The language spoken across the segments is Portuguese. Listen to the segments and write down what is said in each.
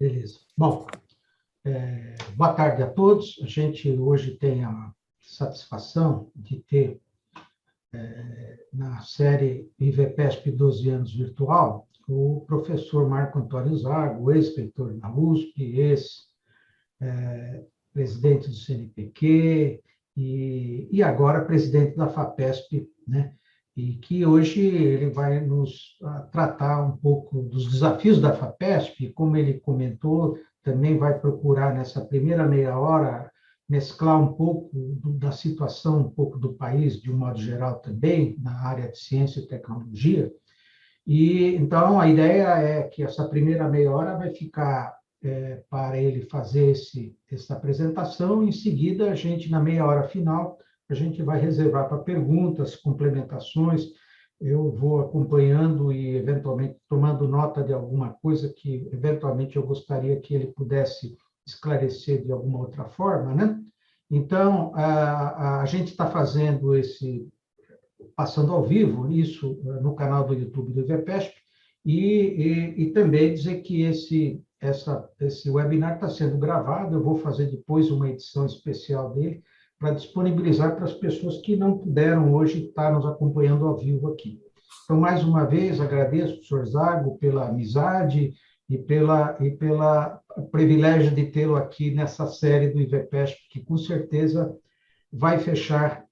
Beleza. Bom, boa tarde a todos. A gente hoje tem a satisfação de ter, na série IVPESP 12 anos virtual, o professor Marco Antônio Zago, ex-reitor da USP, ex-presidente do CNPq e agora presidente da FAPESP, né? E que hoje ele vai nos tratar um pouco dos desafios da FAPESP, como ele comentou, também vai procurar, nessa primeira meia hora, mesclar um pouco da situação, um pouco do país, de um modo geral também, na área de ciência e tecnologia. E, então, a ideia é que essa primeira meia hora vai ficar para ele fazer essa apresentação, em seguida, a gente, na meia hora final, a gente vai reservar para perguntas, complementações, eu vou acompanhando e, eventualmente, tomando nota de alguma coisa que, eventualmente, eu gostaria que ele pudesse esclarecer de alguma outra forma, né? Então, a gente está fazendo passando ao vivo, isso no canal do YouTube do IVPESP, e também dizer que esse webinar está sendo gravado, eu vou fazer depois uma edição especial dele, para disponibilizar para as pessoas que não puderam hoje estar nos acompanhando ao vivo aqui. Então, mais uma vez, agradeço, professor Zago, pela amizade pela privilégio de tê-lo aqui nessa série do IVPESP, que com certeza vai fechar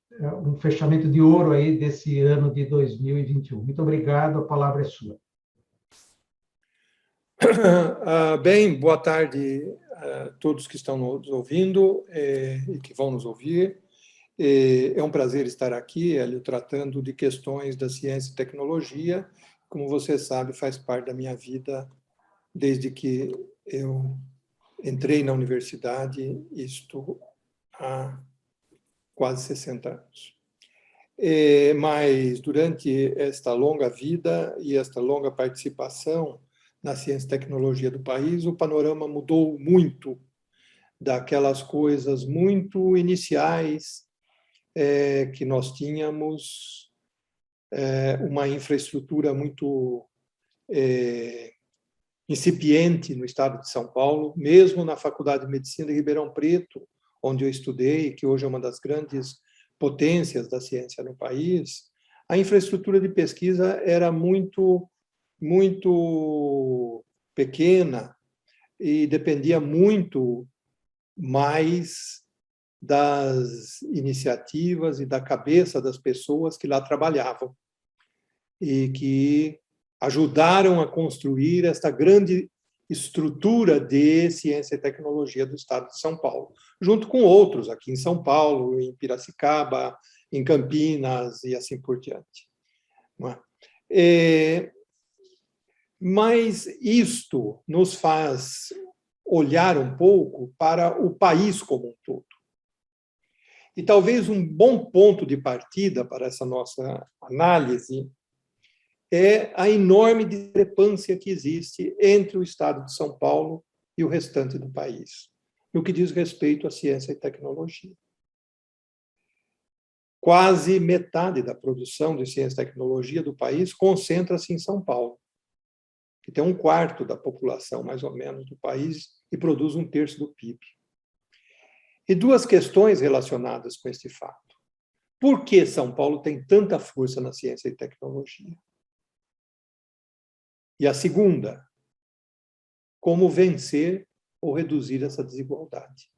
um fechamento de ouro aí desse ano de 2021. Muito obrigado, a palavra é sua. Bem, boa tarde a todos que estão nos ouvindo e que vão nos ouvir. É um prazer estar aqui, Hélio, tratando de questões da ciência e tecnologia. Como você sabe, faz parte da minha vida desde que eu entrei na universidade, isto há quase 60 anos. Mas, durante esta longa vida e esta longa participação na ciência e tecnologia do país, o panorama mudou muito daquelas coisas muito iniciais que nós tínhamos, uma infraestrutura muito incipiente no estado de São Paulo, mesmo na Faculdade de Medicina de Ribeirão Preto, onde eu estudei, que hoje é uma das grandes potências da ciência no país, a infraestrutura de pesquisa era muito pequena e dependia muito mais das iniciativas e da cabeça das pessoas que lá trabalhavam e que ajudaram a construir esta grande estrutura de ciência e tecnologia do estado de São Paulo, junto com outros aqui em São Paulo, em Piracicaba, em Campinas e assim por diante. Mas isto nos faz olhar um pouco para o país como um todo. E talvez um bom ponto de partida para essa nossa análise é a enorme discrepância que existe entre o estado de São Paulo e o restante do país, no que diz respeito à ciência e tecnologia. Quase metade da produção de ciência e tecnologia do país concentra-se em São Paulo, que tem 1/4 da população, mais ou menos, do país e produz 1/3 do PIB. E duas questões relacionadas com este fato. Por que São Paulo tem tanta força na ciência e tecnologia? E a segunda, como vencer ou reduzir essa desigualdade?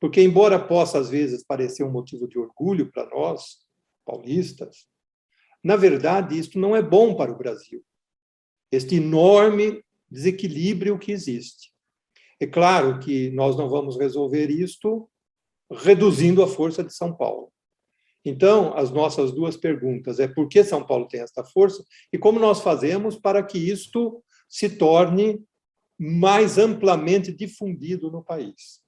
Porque, embora possa, às vezes, parecer um motivo de orgulho para nós, paulistas, na verdade, isto não é bom para o Brasil. Este enorme desequilíbrio que existe. É claro que nós não vamos resolver isto reduzindo a força de São Paulo. Então, as nossas duas perguntas é por que São Paulo tem esta força e como nós fazemos para que isto se torne mais amplamente difundido no país.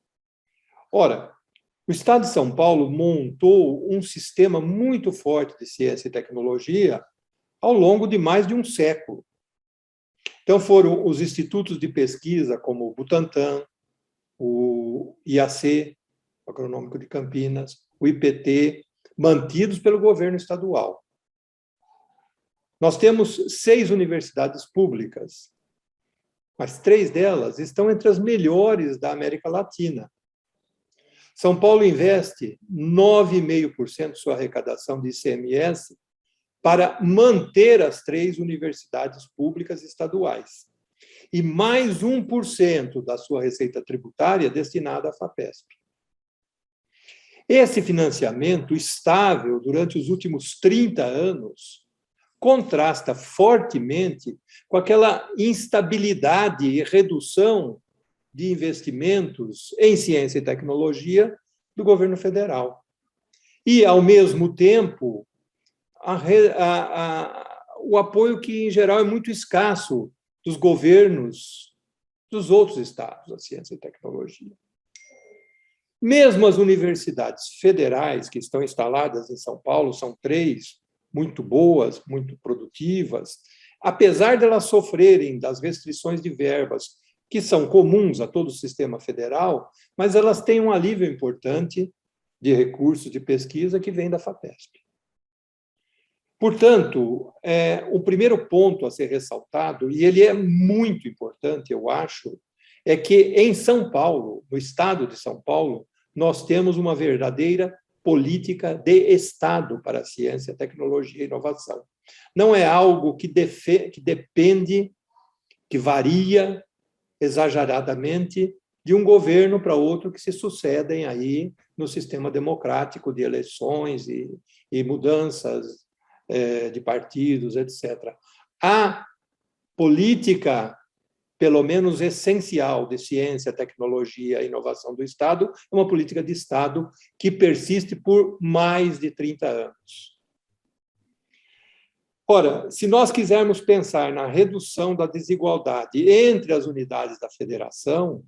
Ora, o Estado de São Paulo montou um sistema muito forte de ciência e tecnologia ao longo de mais de um século. Então, foram os institutos de pesquisa, como o Butantan, o IAC, o Agronômico de Campinas, o IPT, mantidos pelo governo estadual. Nós temos 6 universidades públicas, mas 3 delas estão entre as melhores da América Latina. São Paulo investe 9,5% de sua arrecadação de ICMS para manter as 3 universidades públicas estaduais. E mais 1% da sua receita tributária destinada à FAPESP. Esse financiamento estável durante os últimos 30 anos contrasta fortemente com aquela instabilidade e redução de investimentos em ciência e tecnologia do governo federal. E, ao mesmo tempo, o apoio que, em geral, é muito escasso dos governos dos outros estados à ciência e tecnologia. Mesmo as universidades federais que estão instaladas em São Paulo, são 3, muito boas, muito produtivas, apesar de elas sofrerem das restrições de verbas que são comuns a todo o sistema federal, mas elas têm um alívio importante de recursos de pesquisa que vem da FAPESP. Portanto, o primeiro ponto a ser ressaltado, e ele é muito importante, eu acho, é que em São Paulo, no estado de São Paulo, nós temos uma verdadeira política de Estado para a ciência, tecnologia e inovação. Não é algo que depende, que varia exageradamente de um governo para outro que se sucedem aí no sistema democrático de eleições e mudanças de partidos, etc. A política, pelo menos essencial, de ciência, tecnologia e inovação do Estado é uma política de Estado que persiste por mais de 30 anos. Ora, se nós quisermos pensar na redução da desigualdade entre as unidades da federação,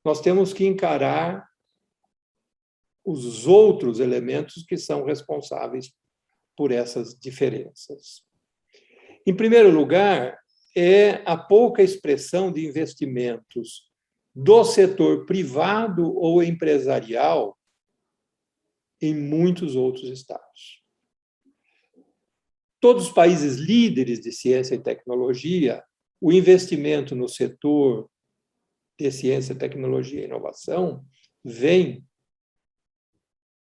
nós temos que encarar os outros elementos que são responsáveis por essas diferenças. Em primeiro lugar, é a pouca expressão de investimentos do setor privado ou empresarial em muitos outros estados. Todos os países líderes de ciência e tecnologia, o investimento no setor de ciência, tecnologia e inovação vem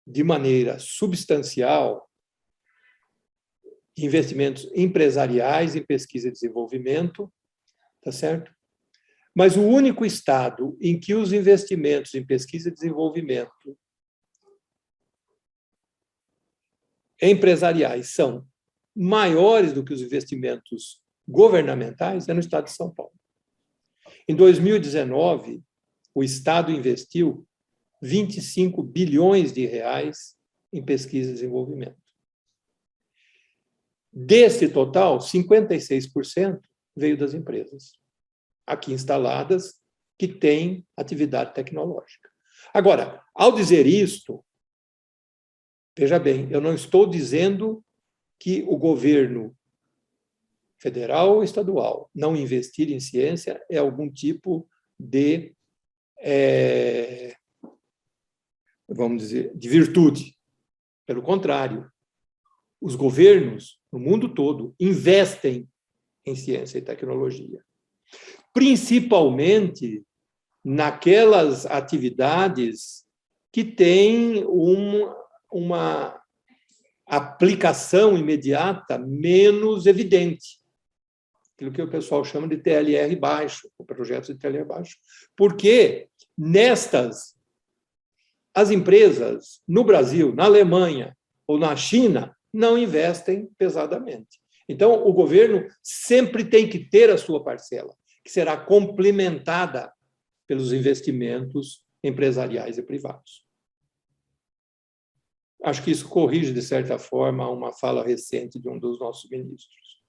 de maneira substancial investimentos empresariais em pesquisa e desenvolvimento, tá certo? Mas o único estado em que os investimentos em pesquisa e desenvolvimento empresariais são maiores do que os investimentos governamentais é no estado de São Paulo. Em 2019, o estado investiu 25 bilhões de reais em pesquisa e desenvolvimento. Desse total, 56% veio das empresas aqui instaladas que têm atividade tecnológica. Agora, ao dizer isto, veja bem, eu não estou dizendo que o governo federal ou estadual não investir em ciência é algum tipo de, vamos dizer, de virtude. Pelo contrário, os governos, no mundo todo, investem em ciência e tecnologia, principalmente naquelas atividades que têm uma aplicação imediata menos evidente, aquilo que o pessoal chama de TLR baixo, o projeto de TLR baixo, porque as empresas no Brasil, na Alemanha ou na China não investem pesadamente. Então, o governo sempre tem que ter a sua parcela, que será complementada pelos investimentos empresariais e privados. Acho que isso corrige, de certa forma, uma fala recente de um dos nossos ministros.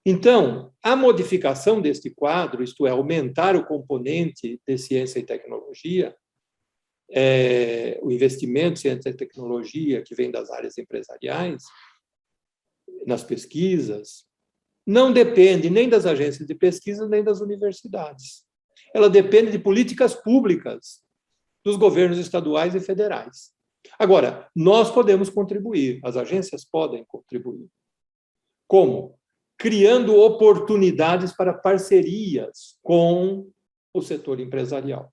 Então, a modificação deste quadro, isto é, aumentar o componente de ciência e tecnologia, o investimento em ciência e tecnologia que vem das áreas empresariais, nas pesquisas, não depende nem das agências de pesquisa, nem das universidades. Ela depende de políticas públicas dos governos estaduais e federais. Agora, nós podemos contribuir, as agências podem contribuir. Como? criando oportunidades para parcerias com o setor empresarial.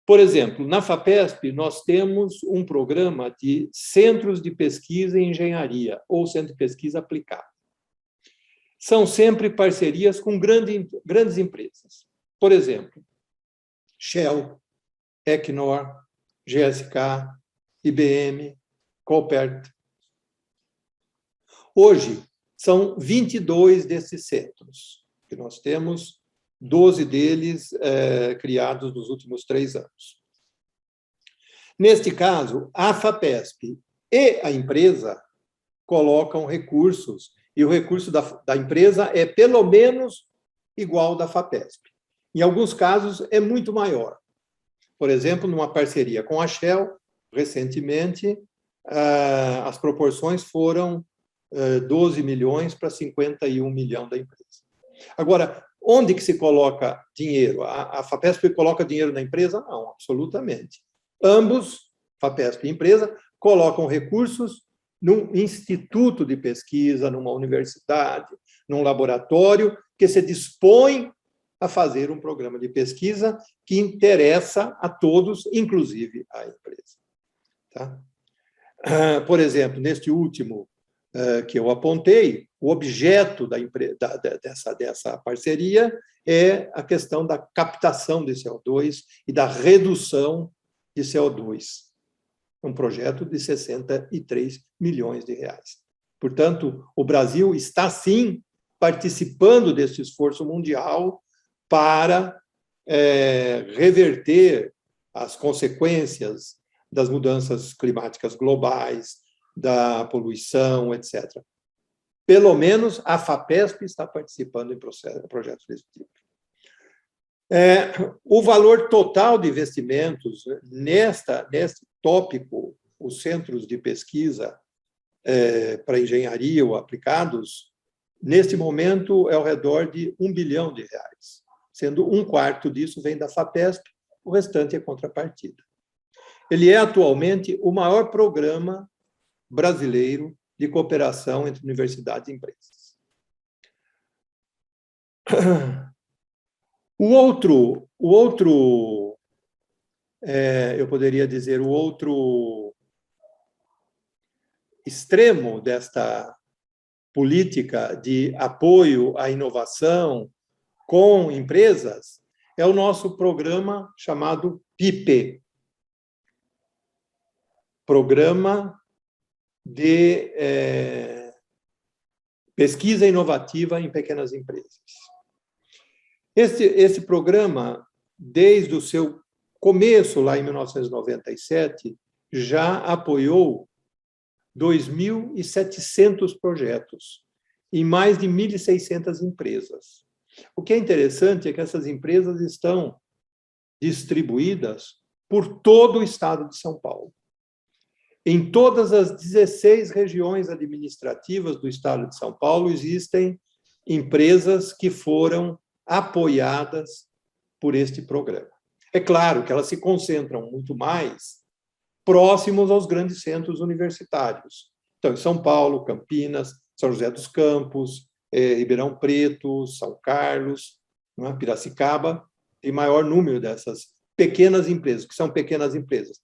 Por exemplo, na FAPESP, nós temos um programa de centros de pesquisa em engenharia, ou centro de pesquisa aplicada. São sempre parcerias com grandes empresas. Por exemplo, Shell, Equinor, GSK, IBM, Copert. Hoje, são 22 desses centros, que nós temos 12 deles criados nos últimos 3 anos. Neste caso, a FAPESP e a empresa colocam recursos, e o recurso da empresa é pelo menos igual ao da FAPESP. Em alguns casos, é muito maior. Por exemplo, numa parceria com a Shell, recentemente, as proporções foram 12 milhões para 51 milhões da empresa. Agora, onde que se coloca dinheiro? A FAPESP coloca dinheiro na empresa? Não, absolutamente. Ambos, FAPESP e empresa, colocam recursos num instituto de pesquisa, numa universidade, num laboratório, que se dispõe a fazer um programa de pesquisa que interessa a todos, inclusive à empresa. Tá? Por exemplo, neste último que eu apontei, o objeto dessa parceria é a questão da captação de CO2 e da redução de CO2. Um projeto de 63 milhões de reais. Portanto, o Brasil está, sim, participando desse esforço mundial para reverter as consequências das mudanças climáticas globais, da poluição, etc. Pelo menos a FAPESP está participando em projetos desse tipo. O valor total de investimentos neste tópico, os centros de pesquisa para engenharia ou aplicados, neste momento é ao redor de R$1 bilhão, sendo 1/4 disso vem da FAPESP, o restante é contrapartida. Ele é atualmente o maior programa brasileiro de cooperação entre universidades e empresas. Eu poderia dizer, o outro extremo desta política de apoio à inovação com empresas é o nosso programa chamado PIPE, Programa de Pesquisa Inovativa em Pequenas Empresas. Esse programa, desde o seu começo, lá em 1997, já apoiou 2.700 projetos em mais de 1.600 empresas. O que é interessante é que essas empresas estão distribuídas por todo o estado de São Paulo. Em todas as 16 regiões administrativas do estado de São Paulo existem empresas que foram apoiadas por este programa. É claro que elas se concentram muito mais próximos aos grandes centros universitários. Então, em São Paulo, Campinas, São José dos Campos, Ribeirão Preto, São Carlos, Piracicaba, tem maior número dessas pequenas empresas, que são pequenas empresas,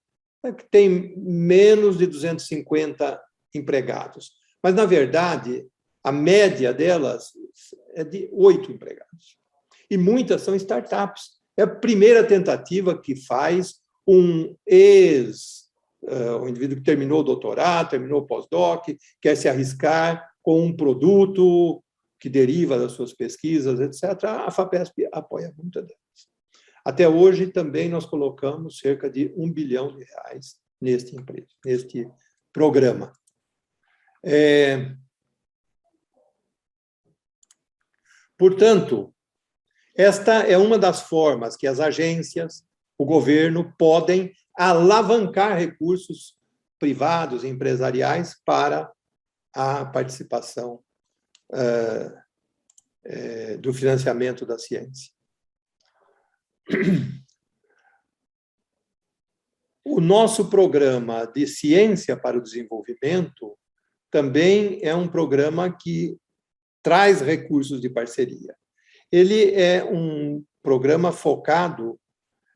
que tem menos de 250 empregados. Mas, na verdade, a média delas é de 8 empregados. E muitas são startups. É a primeira tentativa que faz um indivíduo que terminou o doutorado, terminou o pós-doc, quer se arriscar com um produto que deriva das suas pesquisas, etc. A FAPESP apoia muitas delas. Até hoje, também, nós colocamos cerca de R$1 bilhão neste programa. Portanto, esta é uma das formas que as agências, o governo, podem alavancar recursos privados e empresariais para a participação do financiamento da ciência. O nosso programa de ciência para o desenvolvimento também é um programa que traz recursos de parceria. Ele é um programa focado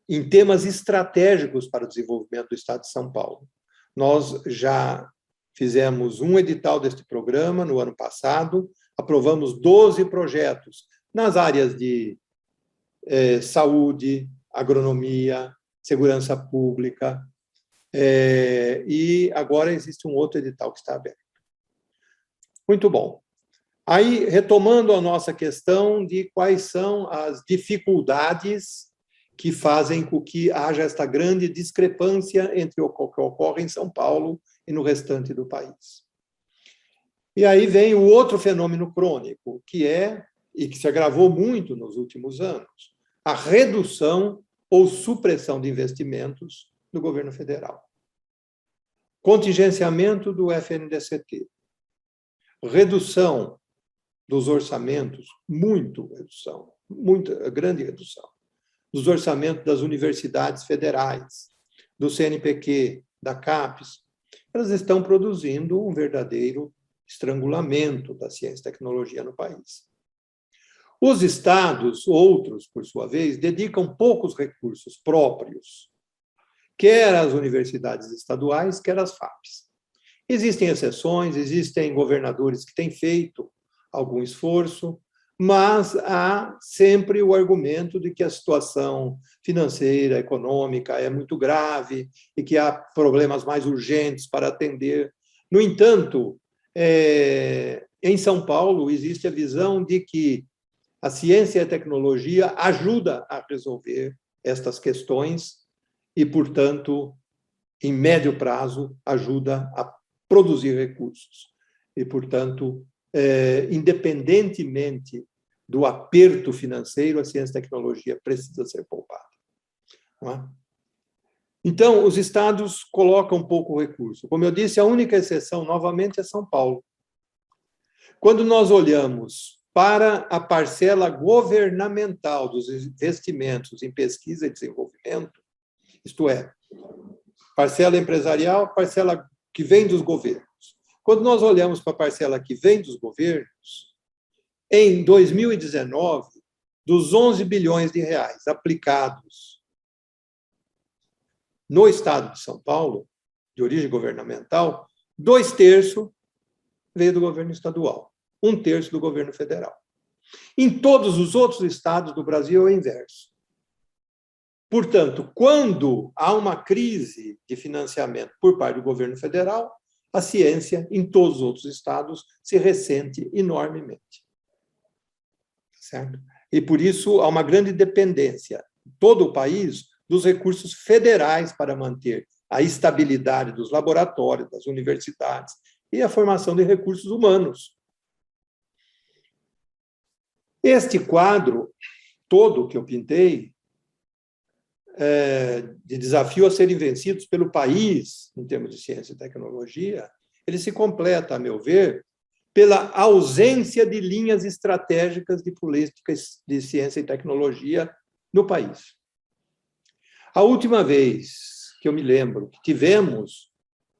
em temas estratégicos para o desenvolvimento do Estado de São Paulo. Nós já fizemos um edital deste programa no ano passado, aprovamos 12 projetos nas áreas de saúde, agronomia, segurança pública, e agora existe um outro edital que está aberto. Muito bom. Aí, retomando a nossa questão de quais são as dificuldades que fazem com que haja esta grande discrepância entre o que ocorre em São Paulo e no restante do país. E aí vem o outro fenômeno crônico, que é, e que se agravou muito nos últimos anos, a redução ou supressão de investimentos do governo federal. Contingenciamento do FNDCT, redução dos orçamentos, muita grande redução, dos orçamentos das universidades federais, do CNPq, da CAPES, elas estão produzindo um verdadeiro estrangulamento da ciência e tecnologia no país. Os estados, outros, por sua vez, dedicam poucos recursos próprios, quer às universidades estaduais, quer às FAPES. Existem exceções, existem governadores que têm feito algum esforço, mas há sempre o argumento de que a situação financeira, econômica é muito grave e que há problemas mais urgentes para atender. No entanto, em São Paulo existe a visão de que a ciência e a tecnologia ajuda a resolver estas questões e, portanto, em médio prazo, ajuda a produzir recursos. E, portanto, independentemente do aperto financeiro, a ciência e a tecnologia precisa ser poupada. Não é? Então, os estados colocam pouco recurso. Como eu disse, a única exceção, novamente, é São Paulo. Quando nós olhamos para a parcela governamental dos investimentos em pesquisa e desenvolvimento, isto é, parcela empresarial, parcela que vem dos governos. Quando nós olhamos para a parcela que vem dos governos, em 2019, dos 11 bilhões de reais aplicados no estado de São Paulo, de origem governamental, 2/3 veio do governo estadual, 1/3 do governo federal. Em todos os outros estados do Brasil é o inverso. Portanto, quando há uma crise de financiamento por parte do governo federal, a ciência, em todos os outros estados, se ressente enormemente. Certo? E, por isso, há uma grande dependência, em todo o país, dos recursos federais para manter a estabilidade dos laboratórios, das universidades e a formação de recursos humanos. Este quadro todo que eu pintei, de desafio a serem vencidos pelo país, em termos de ciência e tecnologia, ele se completa, a meu ver, pela ausência de linhas estratégicas de políticas de ciência e tecnologia no país. A última vez que eu me lembro que tivemos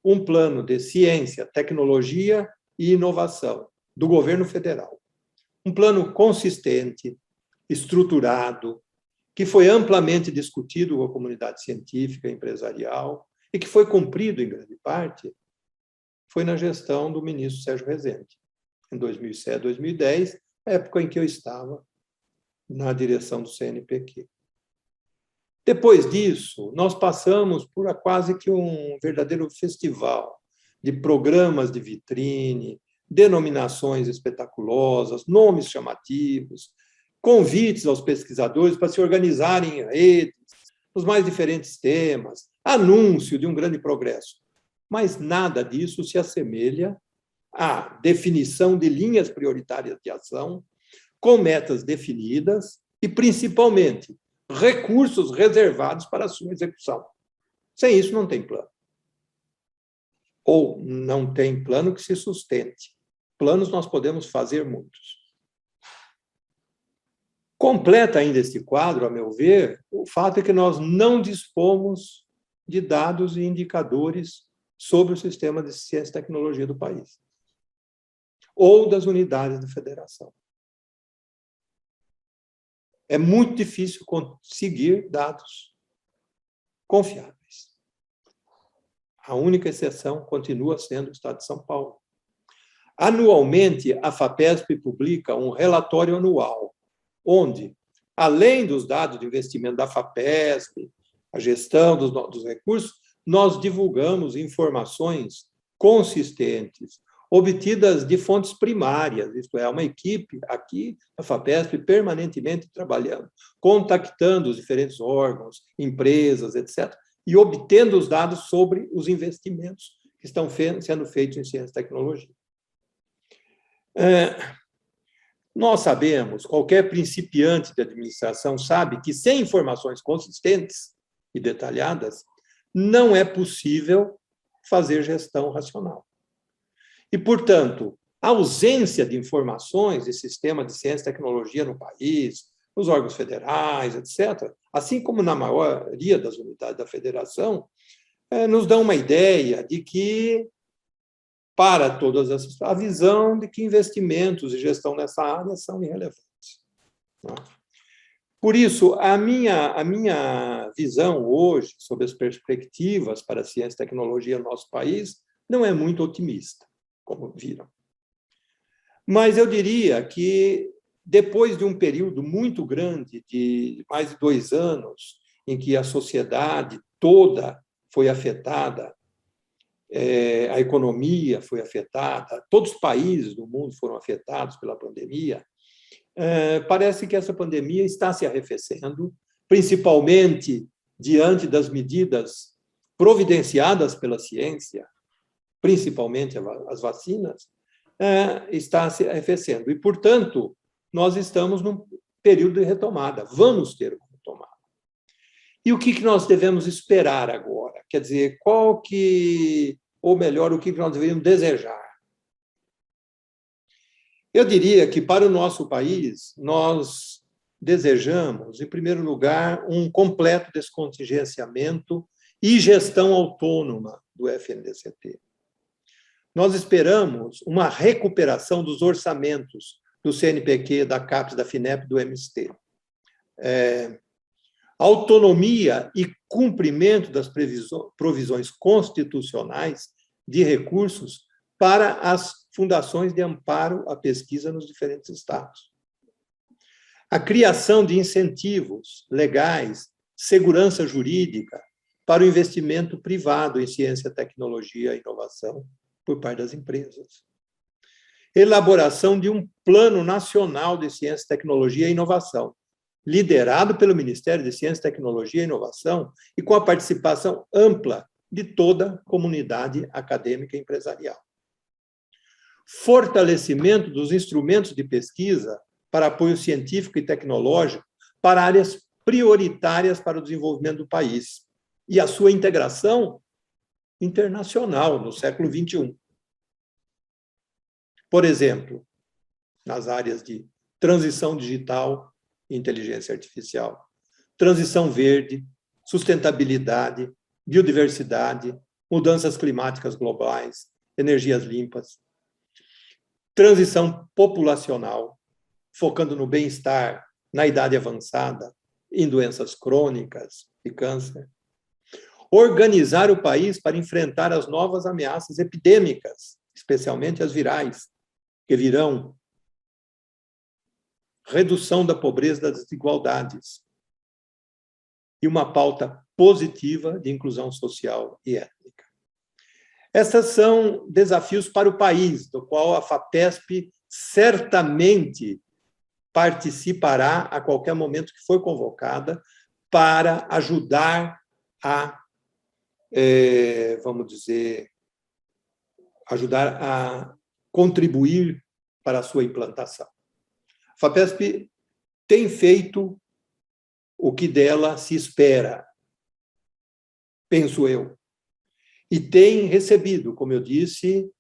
um plano de ciência, tecnologia e inovação do governo federal, um plano consistente, estruturado, que foi amplamente discutido com a comunidade científica e empresarial e que foi cumprido, em grande parte, foi na gestão do ministro Sérgio Rezende, em 2007, 2010, época em que eu estava na direção do CNPq. Depois disso, nós passamos por quase que um verdadeiro festival de programas de vitrine, denominações espetaculosas, nomes chamativos, convites aos pesquisadores para se organizarem em redes, nos mais diferentes temas, anúncio de um grande progresso. Mas nada disso se assemelha à definição de linhas prioritárias de ação, com metas definidas e, principalmente, recursos reservados para a sua execução. Sem isso, não tem plano. Ou não tem plano que se sustente. Planos nós podemos fazer muitos. Completa ainda este quadro, a meu ver, o fato é que nós não dispomos de dados e indicadores sobre o sistema de ciência e tecnologia do país. ou das unidades da federação. É muito difícil conseguir dados confiáveis. A única exceção continua sendo o Estado de São Paulo. Anualmente, a FAPESP publica um relatório anual, onde, além dos dados de investimento da FAPESP, a gestão dos recursos, nós divulgamos informações consistentes, obtidas de fontes primárias, isto é, uma equipe aqui, a FAPESP, permanentemente trabalhando, contactando os diferentes órgãos, empresas, etc., e obtendo os dados sobre os investimentos que estão sendo feitos em ciência e tecnologia. Nós sabemos, qualquer principiante de administração sabe que sem informações consistentes e detalhadas, não é possível fazer gestão racional. E, portanto, a ausência de informações de sistema de ciência e tecnologia no país, nos órgãos federais, etc., assim como na maioria das unidades da federação, nos dá uma ideia de que, para todas essas, a visão de que investimentos e gestão nessa área são irrelevantes. Por isso, a minha visão hoje sobre as perspectivas para a ciência e tecnologia no nosso país não é muito otimista, como viram. Mas eu diria que, depois de um período muito grande, de mais de 2 anos, em que a sociedade toda foi afetada, a economia foi afetada, todos os países do mundo foram afetados pela pandemia, parece que essa pandemia está se arrefecendo, principalmente diante das medidas providenciadas pela ciência, principalmente as vacinas, está se arrefecendo. E, portanto, nós estamos num período de retomada, vamos ter uma retomada. E o que nós devemos esperar agora? Quer dizer, ou melhor, o que nós deveríamos desejar? Eu diria que, para o nosso país, nós desejamos, em primeiro lugar, um completo descontingenciamento e gestão autônoma do FNDCT. Nós esperamos uma recuperação dos orçamentos do CNPq, da CAPES, da FINEP, do MST. Autonomia e cumprimento das provisões constitucionais de recursos para as fundações de amparo à pesquisa nos diferentes estados. A criação de incentivos legais, segurança jurídica para o investimento privado em ciência, tecnologia e inovação por parte das empresas. Elaboração de um Plano Nacional de Ciência, Tecnologia e Inovação, liderado pelo Ministério de Ciência, Tecnologia e Inovação e com a participação ampla de toda a comunidade acadêmica e empresarial. Fortalecimento dos instrumentos de pesquisa para apoio científico e tecnológico para áreas prioritárias para o desenvolvimento do país e a sua integração internacional no século XXI. Por exemplo, nas áreas de transição digital e inteligência artificial, transição verde, sustentabilidade, biodiversidade, mudanças climáticas globais, energias limpas, transição populacional, focando no bem-estar, na idade avançada, em doenças crônicas e câncer. Organizar o país para enfrentar as novas ameaças epidêmicas, especialmente as virais, que virão. Redução da pobreza e das desigualdades. E uma pauta positiva de inclusão social e étnica. Esses são desafios para o país, do qual a FAPESP certamente participará a qualquer momento que for convocada para ajudar a, vamos dizer, ajudar a contribuir para a sua implantação. A FAPESP tem feito o que dela se espera, penso eu, e tem recebido, como eu disse,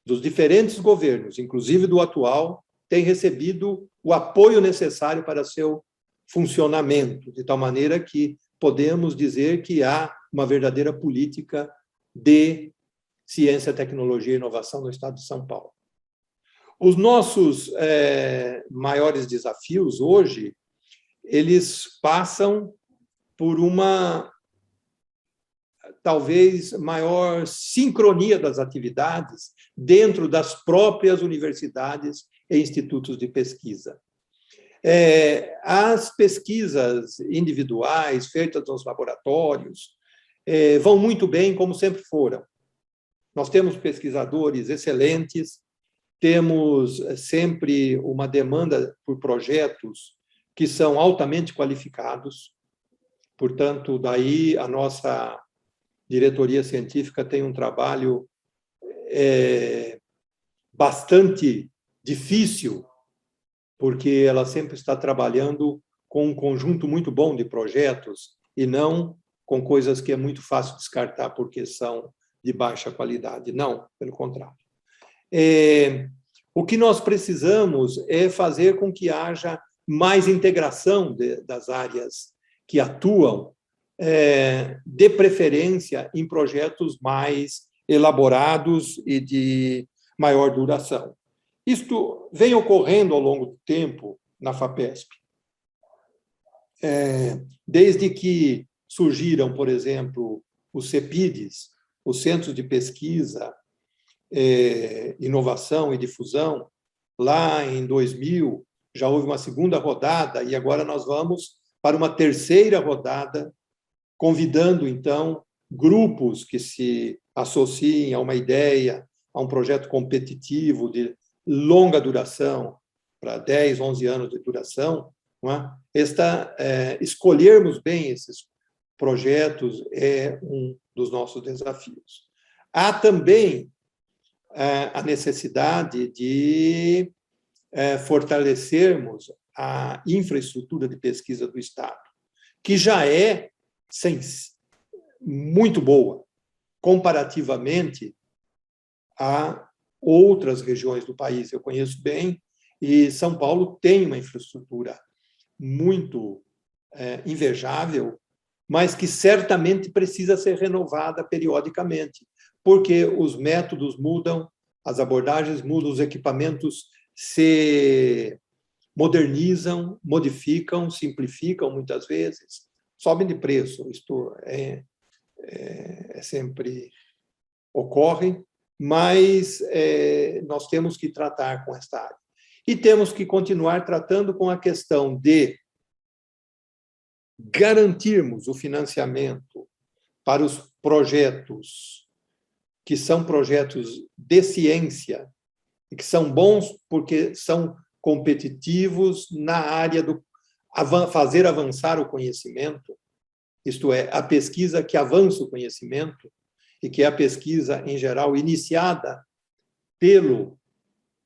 dos diferentes governos, inclusive do atual, tem recebido o apoio necessário para seu funcionamento, de tal maneira que podemos dizer que há uma verdadeira política de ciência, tecnologia e inovação no Estado de São Paulo. Os nossos maiores desafios hoje, eles passam por uma, talvez, maior sincronia das atividades dentro das próprias universidades e institutos de pesquisa. As pesquisas individuais feitas nos laboratórios vão muito bem, como sempre foram. Nós temos pesquisadores excelentes, temos sempre uma demanda por projetos que são altamente qualificados. Portanto, daí a nossa diretoria científica tem um trabalho bastante difícil, porque ela sempre está trabalhando com um conjunto muito bom de projetos e não com coisas que é muito fácil descartar porque são de baixa qualidade. Não, pelo contrário. O que nós precisamos é fazer com que haja mais integração das áreas que atuam, de preferência em projetos mais elaborados e de maior duração. Isto vem ocorrendo ao longo do tempo na FAPESP. Desde que surgiram, por exemplo, os CEPIDs, os Centros de Pesquisa, Inovação e Difusão, lá em 2000, já houve uma segunda rodada e agora nós vamos para uma terceira rodada, convidando, então, grupos que se associem a uma ideia, a um projeto competitivo de longa duração, para 10, 11 anos de duração, não é? Escolhermos bem esses projetos é um dos nossos desafios. Há também a necessidade de fortalecermos a infraestrutura de pesquisa do Estado, que já é muito boa, comparativamente a outras regiões do país. Eu conheço bem, e São Paulo tem uma infraestrutura muito invejável, mas que certamente precisa ser renovada periodicamente, porque os métodos mudam, as abordagens mudam, os equipamentos se modernizam, modificam, simplificam muitas vezes, sobem de preço, isto sempre ocorre, mas nós temos que tratar com esta área. E temos que continuar tratando com a questão de garantirmos o financiamento para os projetos que são projetos de ciência e que são bons porque são competitivos na área do fazer avançar o conhecimento, isto é, a pesquisa que avança o conhecimento e que é a pesquisa, em geral, iniciada pelo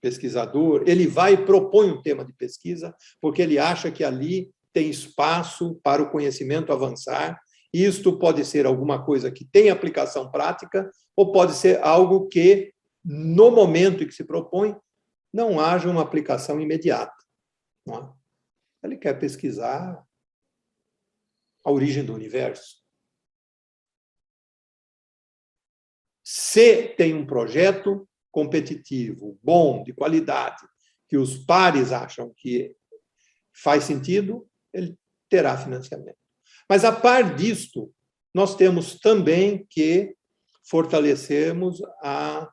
pesquisador. Ele vai e propõe um tema de pesquisa porque ele acha que ali tem espaço para o conhecimento avançar. Isto pode ser alguma coisa que tem aplicação prática ou pode ser algo que, no momento em que se propõe, não haja uma aplicação imediata. Não é? Ele quer pesquisar a origem do universo. Se tem um projeto competitivo, bom, de qualidade, que os pares acham que faz sentido, ele terá financiamento. Mas, a par disto, nós temos também que fortalecermos a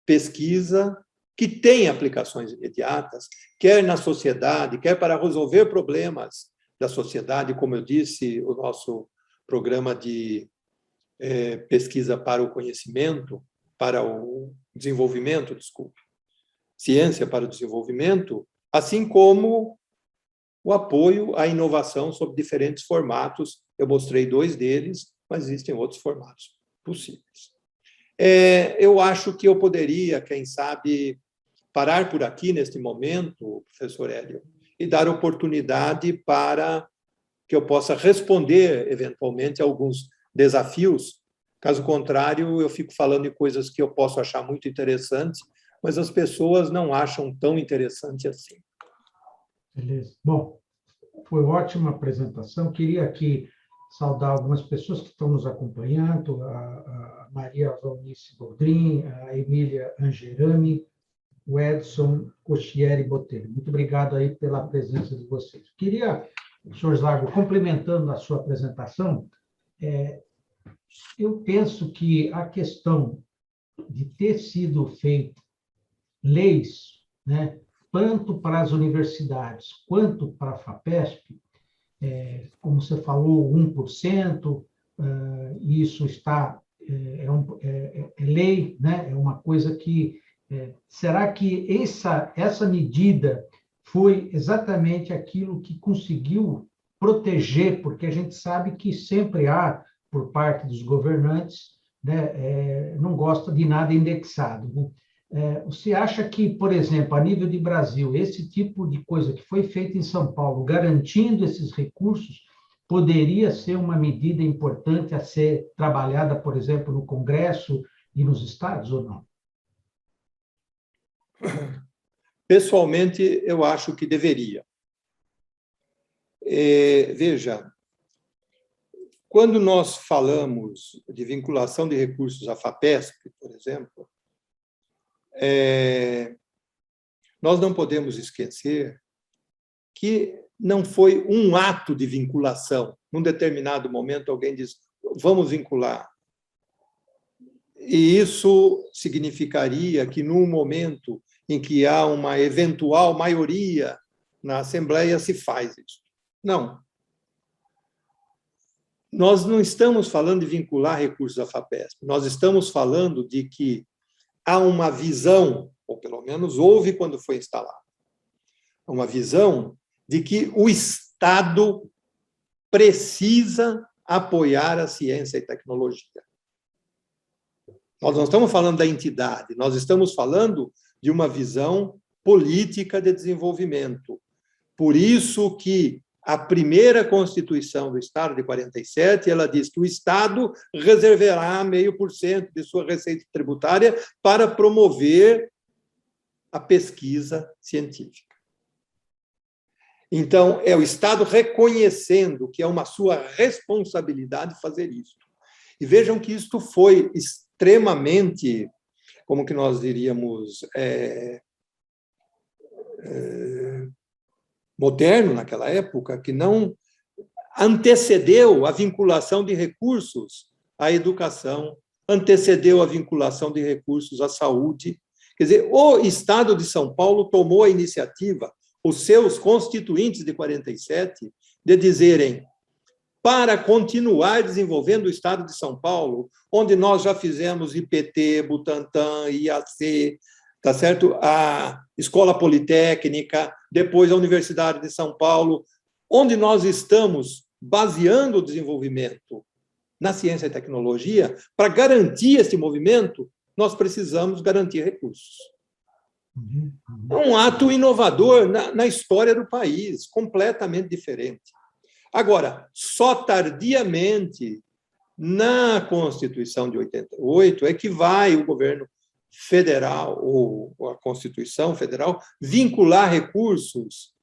pesquisa que tem aplicações imediatas, quer na sociedade, quer para resolver problemas da sociedade, como eu disse, o nosso programa de pesquisa para o conhecimento, para o desenvolvimento, desculpe, ciência para o desenvolvimento, assim como o apoio à inovação sob diferentes formatos. Eu mostrei 2 deles, mas existem outros formatos possíveis. Eu acho que eu poderia, quem sabe, parar por aqui neste momento, professor Hélio, e dar oportunidade para que eu possa responder, eventualmente, a alguns desafios. Caso contrário, eu fico falando de coisas que eu posso achar muito interessantes, mas as pessoas não acham tão interessante assim. Beleza. Bom, foi ótima apresentação. Queria aqui saudar algumas pessoas que estão nos acompanhando, a Maria Valnice Boldrin, a Emília Angerami, o Edson Cochieri Botelho. Muito obrigado aí pela presença de vocês. Queria, senhor Zago, complementando a sua apresentação, eu penso que a questão de ter sido feita leis, né, tanto para as universidades quanto para a FAPESP, como você falou, 1%, isso está, é lei, né, é uma coisa que... será que essa medida foi exatamente aquilo que conseguiu proteger, porque a gente sabe que sempre há, por parte dos governantes, né, não gosta de nada indexado, né? Você acha que, por exemplo, a nível de Brasil, esse tipo de coisa que foi feita em São Paulo, garantindo esses recursos, poderia ser uma medida importante a ser trabalhada, por exemplo, no Congresso e nos estados, ou não? Pessoalmente, eu acho que deveria. Veja, quando nós falamos de vinculação de recursos à FAPESP, por exemplo, nós não podemos esquecer que não foi um ato de vinculação. Num determinado momento, alguém diz, vamos vincular. E isso significaria que, num momento em que há uma eventual maioria na Assembleia, se faz isso. Não. Nós não estamos falando de vincular recursos à FAPESP, nós estamos falando de que há uma visão, ou pelo menos houve quando foi instalado, uma visão de que o Estado precisa apoiar a ciência e tecnologia. Nós não estamos falando da entidade, nós estamos falando de uma visão política de desenvolvimento. Por isso que a primeira Constituição do Estado, de 47, ela diz que o Estado reservará 0,5% de sua receita tributária para promover a pesquisa científica. Então, é o Estado reconhecendo que é uma sua responsabilidade fazer isso. E vejam que isto foi extremamente, como que nós diríamos, moderno naquela época, que não antecedeu a vinculação de recursos à educação, antecedeu a vinculação de recursos à saúde. Quer dizer, o Estado de São Paulo tomou a iniciativa, os seus constituintes de 47, de dizerem, para continuar desenvolvendo o Estado de São Paulo, onde nós já fizemos IPT, Butantan, IAC, tá certo? A Escola Politécnica, depois a Universidade de São Paulo, onde nós estamos baseando o desenvolvimento na ciência e tecnologia, para garantir esse movimento, nós precisamos garantir recursos. É um ato inovador na história do país, completamente diferente. Agora, só tardiamente, na Constituição de 88, é que vai o governo federal, ou a Constituição Federal, vincular recursos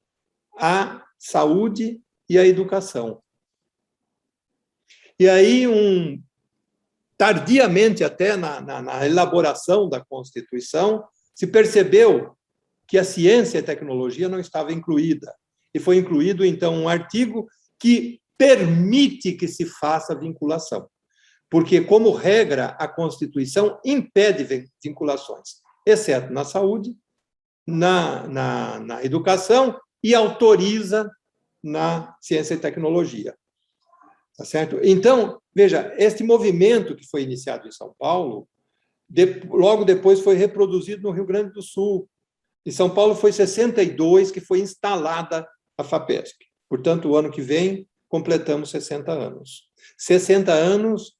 à saúde e à educação. E aí, tardiamente, até na elaboração da Constituição, se percebeu que a ciência e a tecnologia não estava incluída. E foi incluído, então, um artigo que permite que se faça vinculação. Porque, como regra, a Constituição impede vinculações, exceto na saúde, na educação e autoriza na ciência e tecnologia. Tá certo? Então, veja, este movimento que foi iniciado em São Paulo, logo depois foi reproduzido no Rio Grande do Sul. Em São Paulo foi 62 que foi instalada a FAPESP. Portanto, o ano que vem, completamos 60 anos. 60 anos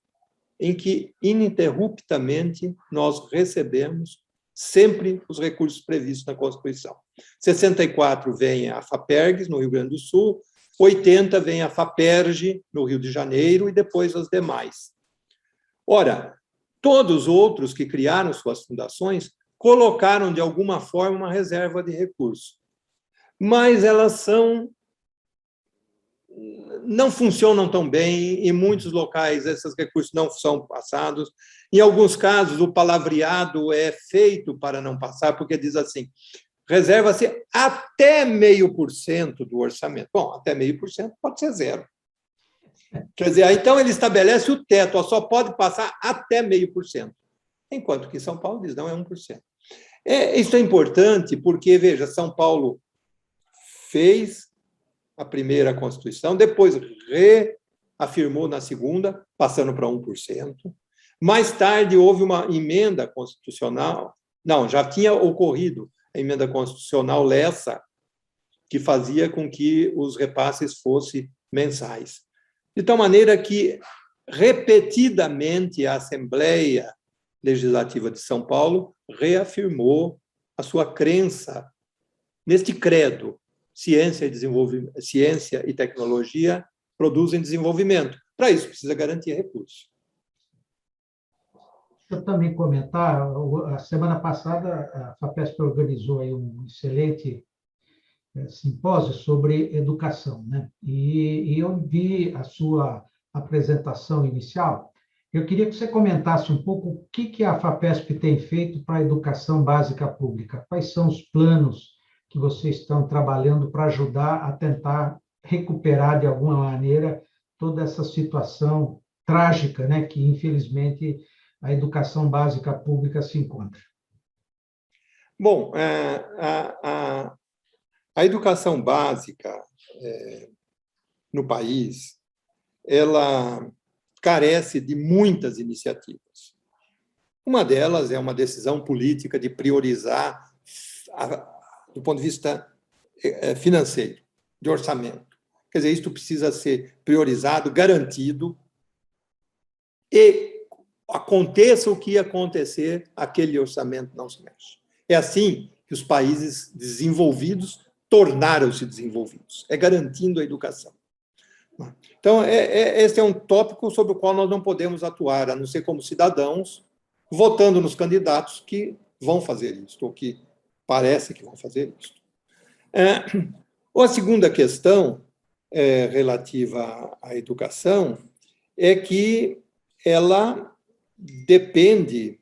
em que, ininterruptamente, nós recebemos sempre os recursos previstos na Constituição. 64 vem a FAPERGS, no Rio Grande do Sul, 80 vem a FAPERJ, no Rio de Janeiro, e depois as demais. Ora, todos os outros que criaram suas fundações colocaram, de alguma forma, uma reserva de recursos. Mas elas são não funcionam tão bem, em muitos locais esses recursos não são passados, em alguns casos o palavreado é feito para não passar, porque diz assim, reserva-se até 0,5% do orçamento. Bom, até 0,5% pode ser zero. Quer dizer, então ele estabelece o teto, só pode passar até 0,5%, enquanto que São Paulo diz, não, é 1%. Isso é importante porque, veja, São Paulo fez a primeira Constituição, depois reafirmou na segunda, passando para 1%. Mais tarde, houve uma emenda constitucional, não, já tinha ocorrido a emenda constitucional Lessa, que fazia com que os repasses fossem mensais. De tal maneira que, repetidamente, a Assembleia Legislativa de São Paulo reafirmou a sua crença neste credo: ciência e tecnologia produzem desenvolvimento. Para isso, precisa garantir recursos. Deixa eu também comentar, a semana passada a FAPESP organizou aí um excelente simpósio sobre educação, né? E eu vi a sua apresentação inicial. Eu queria que você comentasse um pouco o que a FAPESP tem feito para a educação básica pública. Quais são os planos que vocês estão trabalhando para ajudar a tentar recuperar, de alguma maneira, toda essa situação trágica, né, que, infelizmente, a educação básica pública se encontra? Bom, a educação básica no país, ela carece de muitas iniciativas. Uma delas é uma decisão política de priorizar, do ponto de vista financeiro, de orçamento. Quer dizer, isto precisa ser priorizado, garantido, e aconteça o que acontecer, aquele orçamento não se mexe. É assim que os países desenvolvidos tornaram-se desenvolvidos, é garantindo a educação. Então, esse é um tópico sobre o qual nós não podemos atuar, a não ser como cidadãos, votando nos candidatos que vão fazer isso, ou que parece que vão fazer isso. A segunda questão relativa à educação é que ela depende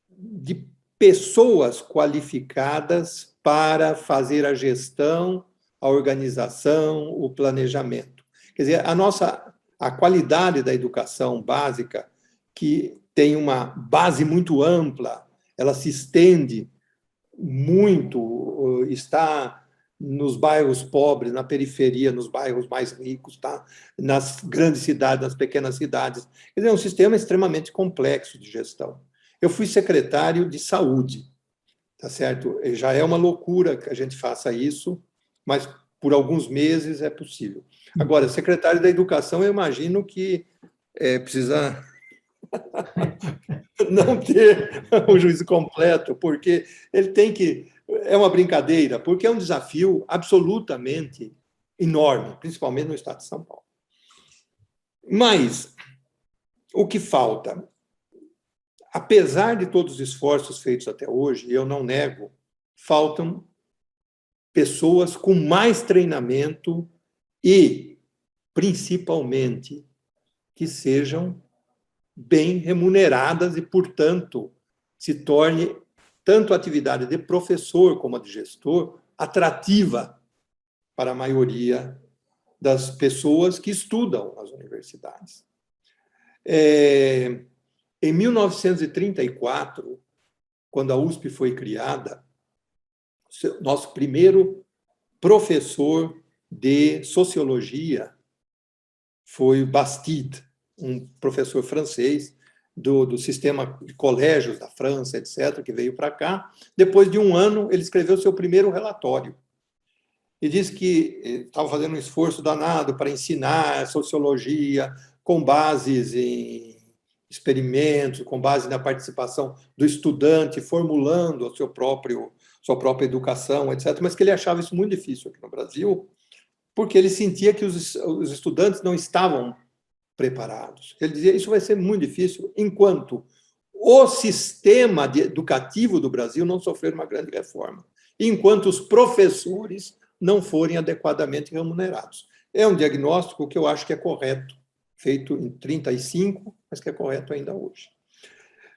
de pessoas qualificadas para fazer a gestão, a organização, o planejamento. Quer dizer, a qualidade da educação básica, que tem uma base muito ampla, ela se estende muito, está nos bairros pobres, na periferia, nos bairros mais ricos, tá? Nas grandes cidades, nas pequenas cidades. Quer dizer, é um sistema extremamente complexo de gestão. Eu fui secretário de saúde, tá certo? Já é uma loucura que a gente faça isso, mas por alguns meses é possível. Agora, secretário da educação, eu imagino que precisa não ter o juízo completo, porque ele tem que... É uma brincadeira, porque é um desafio absolutamente enorme, principalmente no estado de São Paulo. Mas o que falta? Apesar de todos os esforços feitos até hoje, eu não nego, faltam pessoas com mais treinamento e, principalmente, que sejam bem remuneradas e, portanto, se torne tanto a atividade de professor como a de gestor atrativa para a maioria das pessoas que estudam nas universidades. Em 1934, quando a USP foi criada, nosso primeiro professor de sociologia foi Bastide, um professor francês do sistema de colégios da França, etc., que veio para cá. Depois de um ano, ele escreveu seu primeiro relatório. E disse que estava fazendo um esforço danado para ensinar sociologia com bases em experimentos, com base na participação do estudante, formulando a sua própria educação, etc., mas que ele achava isso muito difícil aqui no Brasil, porque ele sentia que os estudantes não estavam preparados. Ele dizia, isso vai ser muito difícil enquanto o sistema educativo do Brasil não sofrer uma grande reforma, enquanto os professores não forem adequadamente remunerados. É um diagnóstico que eu acho que é correto, feito em 35, mas que é correto ainda hoje.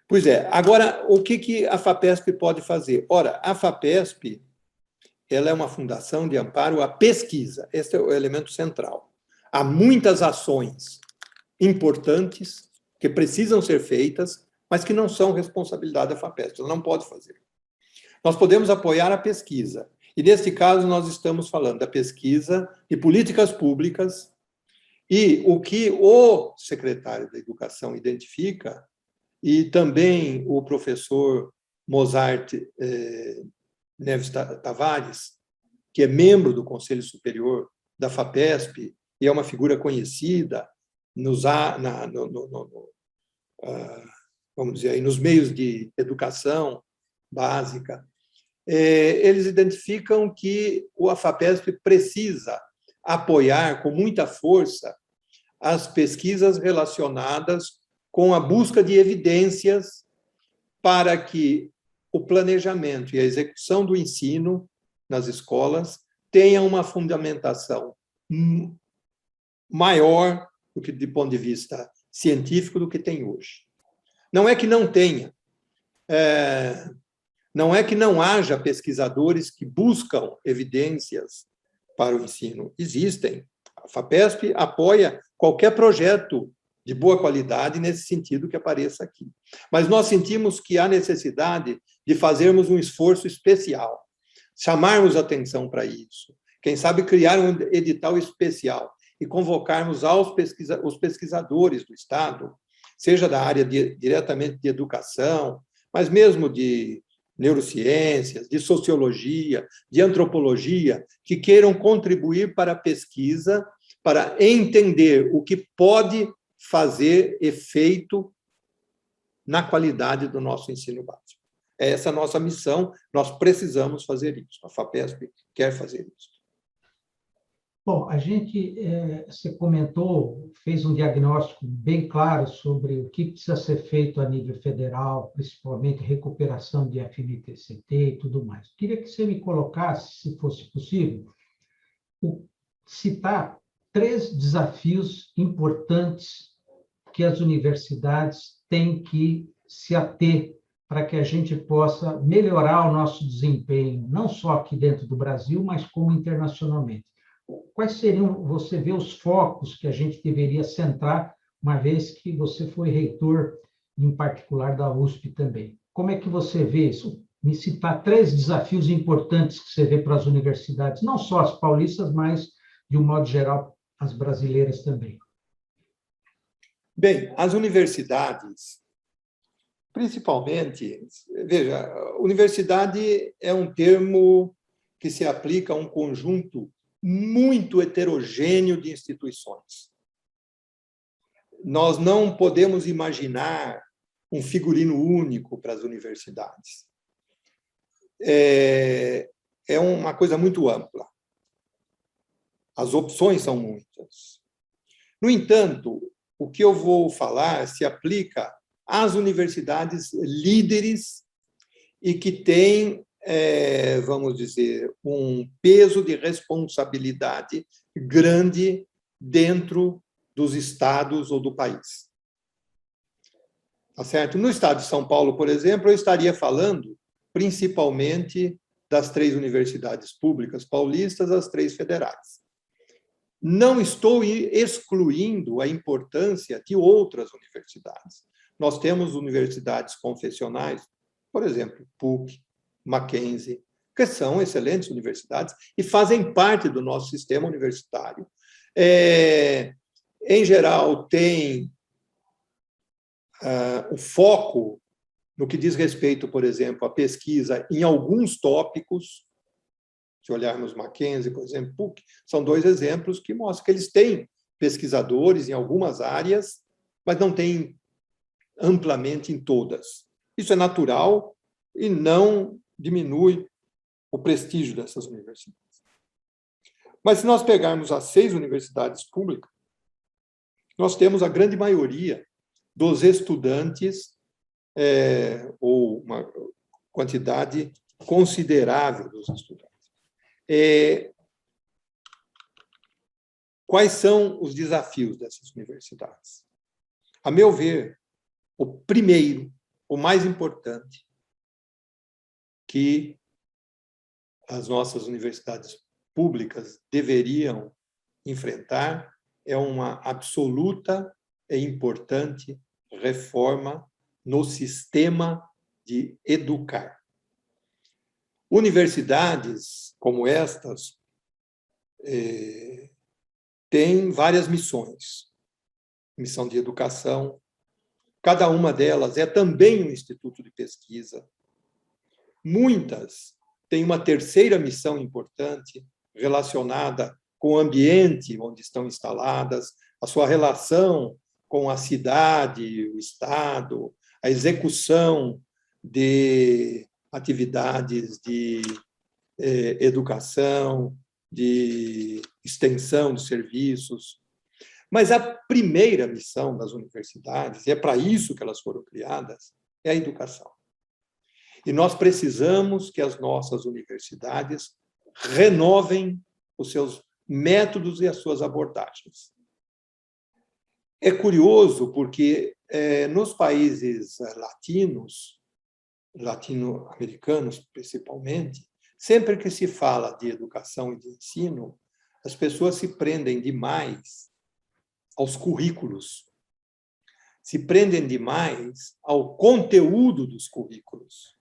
Pois é, agora, o que a FAPESP pode fazer? Ora, a FAPESP, ela é uma fundação de amparo à pesquisa, esse é o elemento central. Há muitas ações importantes que precisam ser feitas, mas que não são responsabilidade da FAPESP, ela não pode fazer. Nós podemos apoiar a pesquisa, e neste caso nós estamos falando da pesquisa de políticas públicas, e o que o secretário da Educação identifica, e também o professor Mozart Neves Tavares, que é membro do Conselho Superior da FAPESP, e é uma figura conhecida vamos dizer, aí, nos meios de educação básica, eles identificam que a FAPESP precisa apoiar com muita força as pesquisas relacionadas com a busca de evidências para que o planejamento e a execução do ensino nas escolas tenham uma fundamentação maior do que, de ponto de vista científico, do que tem hoje. Não é que não tenha, não é que não haja pesquisadores que buscam evidências para o ensino. Existem. A FAPESP apoia qualquer projeto de boa qualidade nesse sentido que apareça aqui. Mas nós sentimos que há necessidade de fazermos um esforço especial, chamarmos atenção para isso. Quem sabe criar um edital especial e convocarmos os pesquisadores do Estado, seja da área diretamente de educação, mas mesmo de neurociências, de sociologia, de antropologia, que queiram contribuir para a pesquisa, para entender o que pode fazer efeito na qualidade do nosso ensino básico. É essa a nossa missão, nós precisamos fazer isso. A FAPESP quer fazer isso. Bom, você comentou, fez um diagnóstico bem claro sobre o que precisa ser feito a nível federal, principalmente recuperação de FNTCT e tudo mais. Queria que você me colocasse, se fosse possível, citar 3 desafios importantes que as universidades têm que se ater para que a gente possa melhorar o nosso desempenho, não só aqui dentro do Brasil, mas como internacionalmente. Quais seriam, você vê, os focos que a gente deveria centrar, uma vez que você foi reitor, em particular, da USP também? Como é que você vê isso? Me citar 3 desafios importantes que você vê para as universidades, não só as paulistas, mas, de um modo geral, as brasileiras também. Bem, as universidades, principalmente, veja, universidade é um termo que se aplica a um conjunto muito heterogêneo de instituições. Nós não podemos imaginar um figurino único para as universidades. É uma coisa muito ampla. As opções são muitas. No entanto, o que eu vou falar se aplica às universidades líderes e que têm, vamos dizer, um peso de responsabilidade grande dentro dos estados ou do país. Tá certo? No estado de São Paulo, por exemplo, eu estaria falando principalmente das 3 universidades públicas paulistas, as 3 federais. Não estou excluindo a importância de outras universidades. Nós temos universidades confessionais, por exemplo, PUC, Mackenzie, que são excelentes universidades e fazem parte do nosso sistema universitário. Em geral, tem o foco no que diz respeito, por exemplo, à pesquisa em alguns tópicos. Se olharmos Mackenzie, por exemplo, PUC, são 2 exemplos que mostram que eles têm pesquisadores em algumas áreas, mas não têm amplamente em todas. Isso é natural e não diminui o prestígio dessas universidades. Mas se nós pegarmos as 6 universidades públicas, nós temos a grande maioria dos estudantes, ou uma quantidade considerável dos estudantes. Quais são os desafios dessas universidades? A meu ver, o primeiro, o mais importante, que as nossas universidades públicas deveriam enfrentar é uma absoluta e importante reforma no sistema de educar. Universidades como estas têm várias missões. Missão de educação. Cada uma delas é também um instituto de pesquisa. Muitas têm uma terceira missão importante relacionada com o ambiente onde estão instaladas, a sua relação com a cidade, o Estado, a execução de atividades de educação, de extensão de serviços. Mas a primeira missão das universidades, e é para isso que elas foram criadas, é a educação. E nós precisamos que as nossas universidades renovem os seus métodos e as suas abordagens. É curioso porque nos países latino-americanos principalmente, sempre que se fala de educação e de ensino, as pessoas se prendem demais aos currículos, se prendem demais ao conteúdo dos currículos,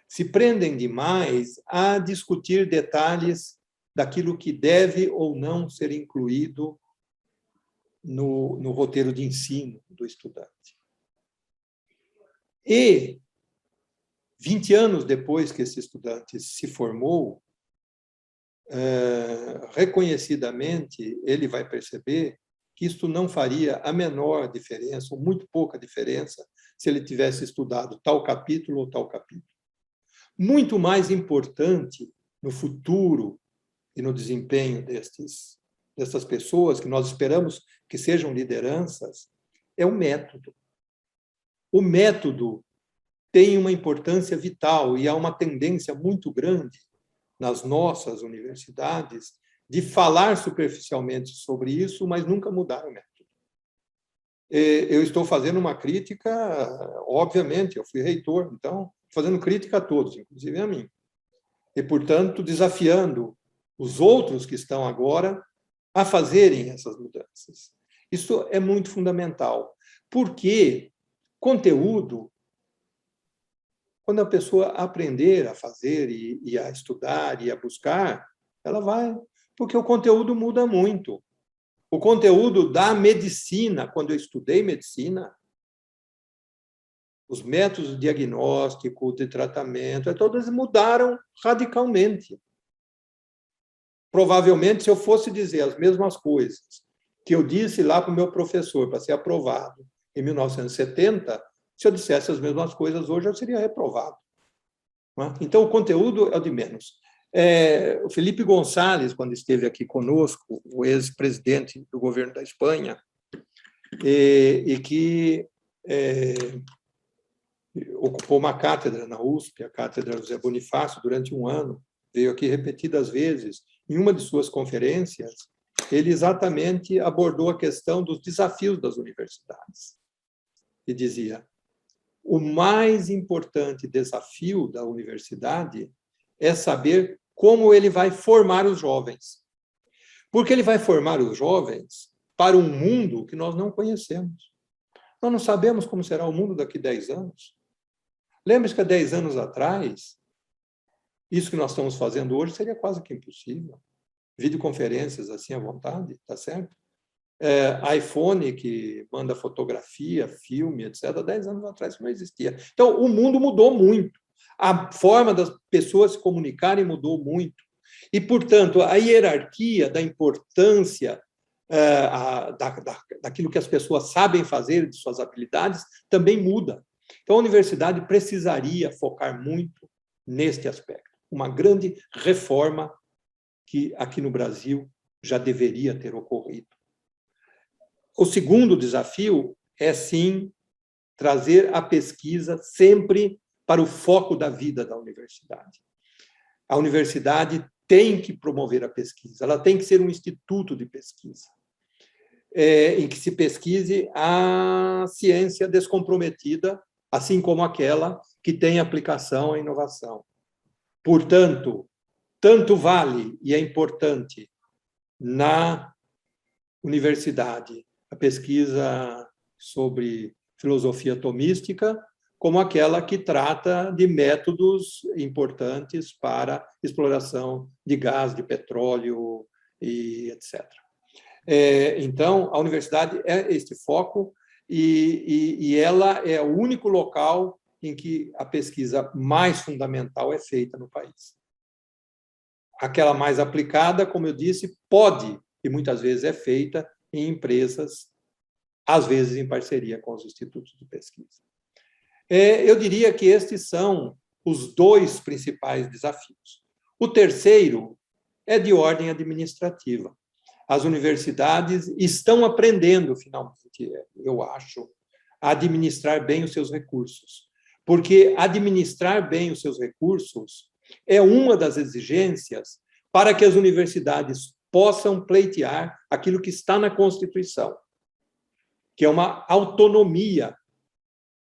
se prendem demais a discutir detalhes daquilo que deve ou não ser incluído no roteiro de ensino do estudante. E, 20 anos depois que esse estudante se formou, reconhecidamente, ele vai perceber que isto não faria a menor diferença, ou muito pouca diferença, se ele tivesse estudado tal capítulo ou tal capítulo. Muito mais importante no futuro e no desempenho dessas pessoas, que nós esperamos que sejam lideranças, é o método. O método tem uma importância vital e há uma tendência muito grande nas nossas universidades de falar superficialmente sobre isso, mas nunca mudar o método. Eu estou fazendo uma crítica, obviamente, eu fui reitor, então, fazendo crítica a todos, inclusive a mim. E, portanto, desafiando os outros que estão agora a fazerem essas mudanças. Isso é muito fundamental, porque conteúdo, quando a pessoa aprender a fazer e a estudar e a buscar, ela vai, porque o conteúdo muda muito. O conteúdo da medicina, quando eu estudei medicina, os métodos de diagnóstico, de tratamento, todos mudaram radicalmente. Provavelmente, se eu fosse dizer as mesmas coisas que eu disse lá para o meu professor para ser aprovado em 1970, se eu dissesse as mesmas coisas hoje, eu seria reprovado. Então, o conteúdo é o de menos. O Felipe Gonçalves, quando esteve aqui conosco, o ex-presidente do governo da Espanha, e que ocupou uma cátedra na USP, a cátedra José Bonifácio, durante um ano, veio aqui repetidas vezes. Em uma de suas conferências, ele exatamente abordou a questão dos desafios das universidades. E dizia: o mais importante desafio da universidade é saber como ele vai formar os jovens. Porque ele vai formar os jovens para um mundo que nós não conhecemos. Nós não sabemos como será o mundo daqui a 10 anos. Lembre-se que há 10 anos atrás, isso que nós estamos fazendo hoje seria quase que impossível. Videoconferências assim à vontade, tá certo? iPhone que manda fotografia, filme, etc. Há 10 anos atrás isso não existia. Então, o mundo mudou muito. A forma das pessoas se comunicarem mudou muito. E, portanto, a hierarquia da importância daquilo que as pessoas sabem fazer, de suas habilidades, também muda. Então, a universidade precisaria focar muito neste aspecto. Uma grande reforma que aqui no Brasil já deveria ter ocorrido. O segundo desafio é, sim, trazer a pesquisa sempre para o foco da vida da universidade. A universidade tem que promover a pesquisa, ela tem que ser um instituto de pesquisa, em que se pesquise a ciência descomprometida, assim como aquela que tem aplicação à inovação. Portanto, tanto vale e é importante na universidade a pesquisa sobre filosofia atomística, como aquela que trata de métodos importantes para exploração de gás, de petróleo e etc. Então, a universidade é este foco e ela é o único local em que a pesquisa mais fundamental é feita no país. Aquela mais aplicada, como eu disse, pode, e muitas vezes é feita em empresas, às vezes em parceria com os institutos de pesquisa. Eu diria que estes são os dois principais desafios. O terceiro é de ordem administrativa. As universidades estão aprendendo, finalmente, eu acho, a administrar bem os seus recursos. Porque administrar bem os seus recursos é uma das exigências para que as universidades possam pleitear aquilo que está na Constituição, que é uma autonomia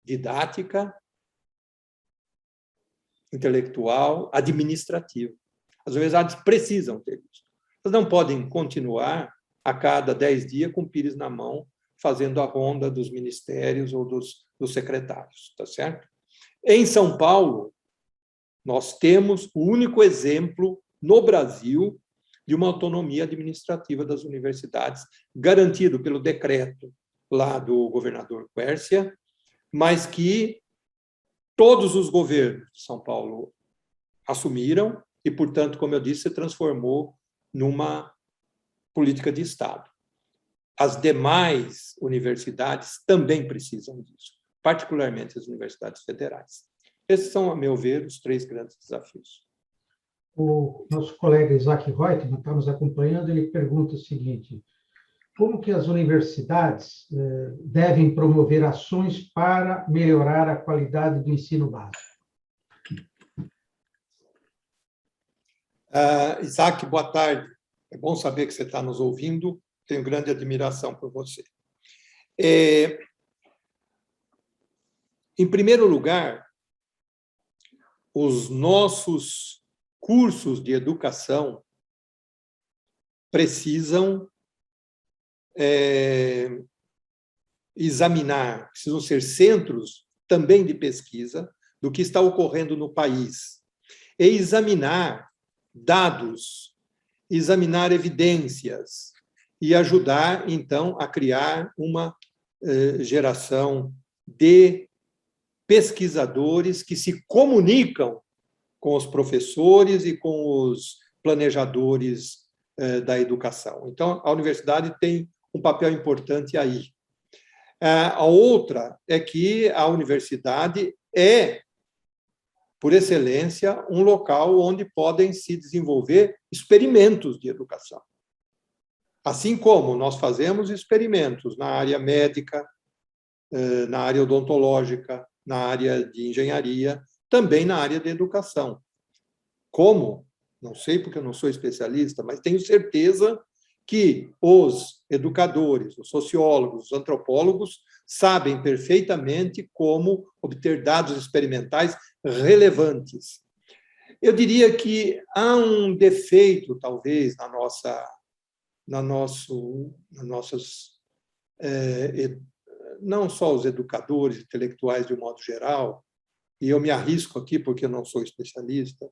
didática, intelectual, administrativa. As universidades precisam ter isso. Elas não podem continuar a cada 10 dias com o pires na mão, fazendo a ronda dos ministérios ou dos secretários, tá certo? Em São Paulo, nós temos o único exemplo no Brasil de uma autonomia administrativa das universidades, garantido pelo decreto lá do governador Quércia, mas que todos os governos de São Paulo assumiram e, portanto, como eu disse, se transformou numa política de Estado. As demais universidades também precisam disso, particularmente as universidades federais. Esses são, a meu ver, os 3 grandes desafios. O nosso colega Isaac Reutemann está nos acompanhando, ele pergunta o seguinte: como que as universidades devem promover ações para melhorar a qualidade do ensino básico? Isaac, boa tarde. É bom saber que você está nos ouvindo. Tenho grande admiração por você. Em primeiro lugar, os nossos cursos de educação precisam examinar, precisam ser centros também de pesquisa do que está ocorrendo no país e examinar dados, examinar evidências e ajudar, então, a criar uma geração de pesquisadores que se comunicam com os professores e com os planejadores da educação. Então, a universidade tem um papel importante aí. A outra é que a universidade é, por excelência, um local onde podem se desenvolver experimentos de educação. Assim como nós fazemos experimentos na área médica, na área odontológica, na área de engenharia, também na área de educação. Como? Não sei porque eu não sou especialista, mas tenho certeza que os educadores, os sociólogos, os antropólogos sabem perfeitamente como obter dados experimentais relevantes. Eu diria que há um defeito, talvez, não só os educadores intelectuais de um modo geral, e eu me arrisco aqui porque eu não sou especialista,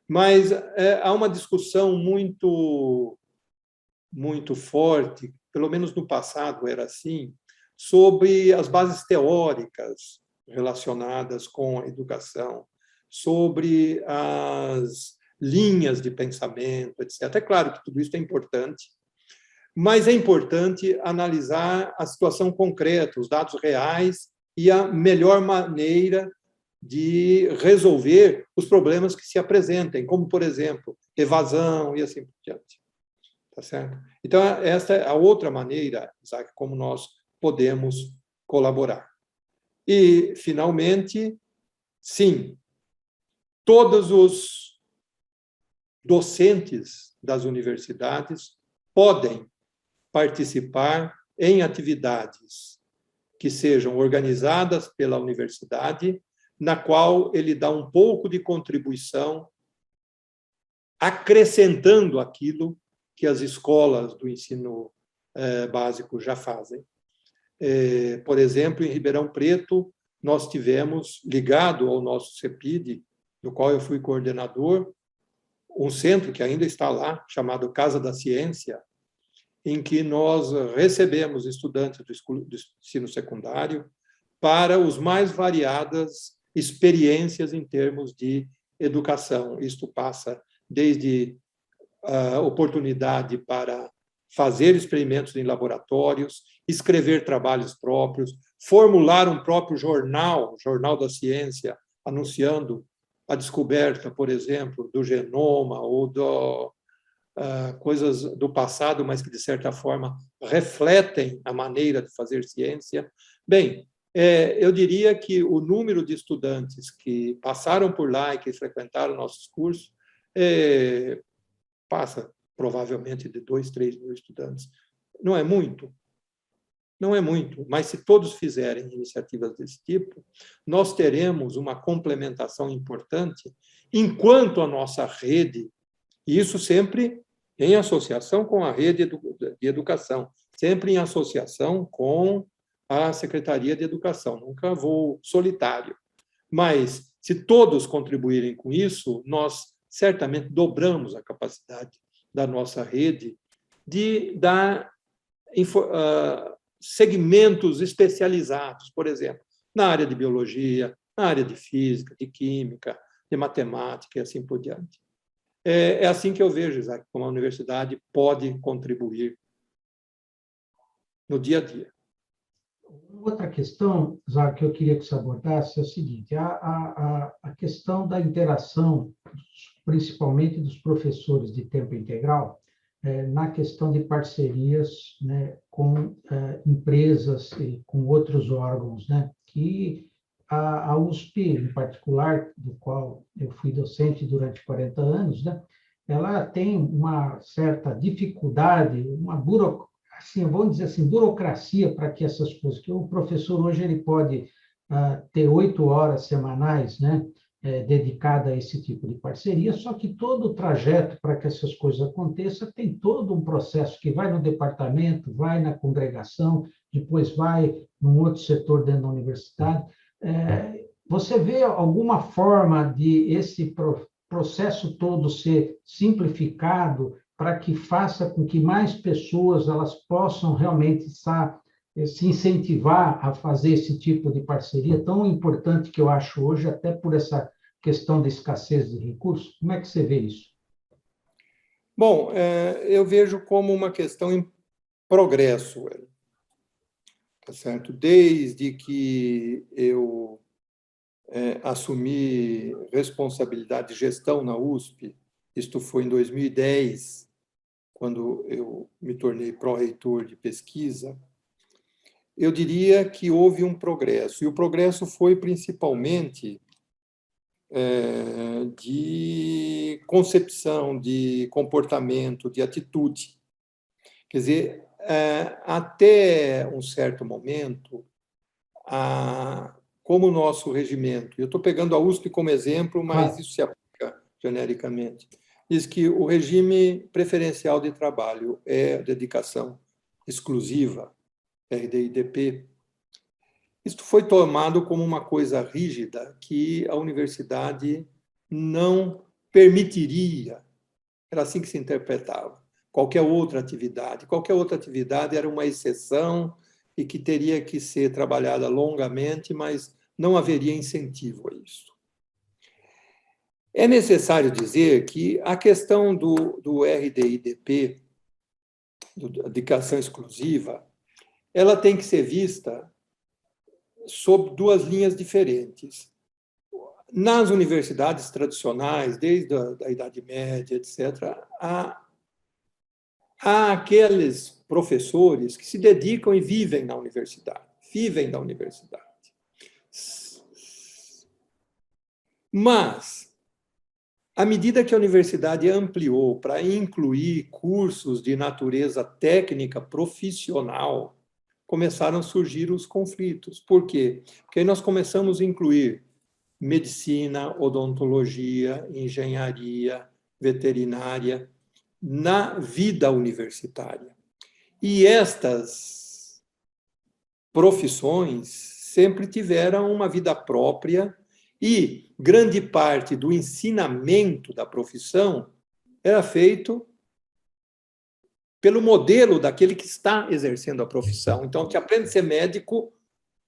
mas há uma discussão muito forte, pelo menos no passado era assim, sobre as bases teóricas relacionadas com a educação, sobre as linhas de pensamento, etc. É claro que tudo isso é importante, mas é importante analisar a situação concreta, os dados reais e a melhor maneira de resolver os problemas que se apresentem, como, por exemplo, evasão e assim por diante. Tá certo? Então, essa é a outra maneira, Isaac, como nós podemos colaborar. E, finalmente, sim, todos os docentes das universidades podem participar em atividades que sejam organizadas pela universidade, na qual ele dá um pouco de contribuição, acrescentando aquilo que as escolas do ensino básico já fazem. Por exemplo, em Ribeirão Preto, nós tivemos, ligado ao nosso CEPID, do qual eu fui coordenador, um centro que ainda está lá, chamado Casa da Ciência, em que nós recebemos estudantes do ensino secundário para os mais variadas experiências em termos de educação. Isto passa desde a oportunidade para fazer experimentos em laboratórios, escrever trabalhos próprios, formular um próprio jornal, Jornal da Ciência, anunciando a descoberta, por exemplo, do genoma ou coisas do passado, mas que, de certa forma, refletem a maneira de fazer ciência. Bem, eu diria que o número de estudantes que passaram por lá e que frequentaram nossos cursos passa, provavelmente, de 2, 3 mil estudantes. Não é muito? Não é muito, mas se todos fizerem iniciativas desse tipo, nós teremos uma complementação importante, enquanto a nossa rede, e isso sempre em associação com a rede de educação, sempre em associação com a Secretaria de Educação, nunca vou solitário. Mas, se todos contribuírem com isso, nós certamente dobramos a capacidade da nossa rede de dar segmentos especializados, por exemplo, na área de biologia, na área de física, de química, de matemática e assim por diante. É assim que eu vejo, Isaac, como a universidade pode contribuir no dia a dia. Outra questão, Isaac, que eu queria que você abordasse é o seguinte: a questão da interação, principalmente dos professores de tempo integral, na questão de parcerias, né, com empresas e com outros órgãos, né, que a USP, em particular, do qual eu fui docente durante 40 anos, né, ela tem uma certa dificuldade, assim, vamos dizer assim, burocracia para que essas coisas, que o professor hoje ele pode ter 8 horas semanais, né, dedicada a esse tipo de parceria, só que todo o trajeto para que essas coisas aconteçam tem todo um processo que vai no departamento, vai na congregação, depois vai num outro setor dentro da universidade. Você vê alguma forma de esse processo todo ser simplificado para que faça com que mais pessoas elas possam realmente se incentivar a fazer esse tipo de parceria tão importante que eu acho hoje, até por essa questão da escassez de recursos? Como é que você vê isso? Bom, eu vejo como uma questão em progresso, tá certo? Desde que eu assumi responsabilidade de gestão na USP, isto foi em 2010, quando eu me tornei pró-reitor de pesquisa, eu diria que houve um progresso. E o progresso foi principalmente de concepção, de comportamento, de atitude. Quer dizer, até um certo momento, como o nosso regimento, eu estou pegando a USP como exemplo, mas isso se aplica genericamente, diz que o regime preferencial de trabalho é dedicação exclusiva, RDIDP. Isto foi tomado como uma coisa rígida que a universidade não permitiria, era assim que se interpretava, qualquer outra atividade. Qualquer outra atividade era uma exceção e que teria que ser trabalhada longamente, mas não haveria incentivo a isso. É necessário dizer que a questão do RDIDP, da dedicação exclusiva, ela tem que ser vista sob duas linhas diferentes. Nas universidades tradicionais, desde a Idade Média, etc., há aqueles professores que se dedicam e vivem na universidade, vivem da universidade. Mas À medida que a universidade ampliou para incluir cursos de natureza técnica profissional, começaram a surgir os conflitos. Por quê? Porque aí nós começamos a incluir medicina, odontologia, engenharia, veterinária na vida universitária. E estas profissões sempre tiveram uma vida própria e grande parte do ensinamento da profissão era feito pelo modelo daquele que está exercendo a profissão. Então, te aprende a ser médico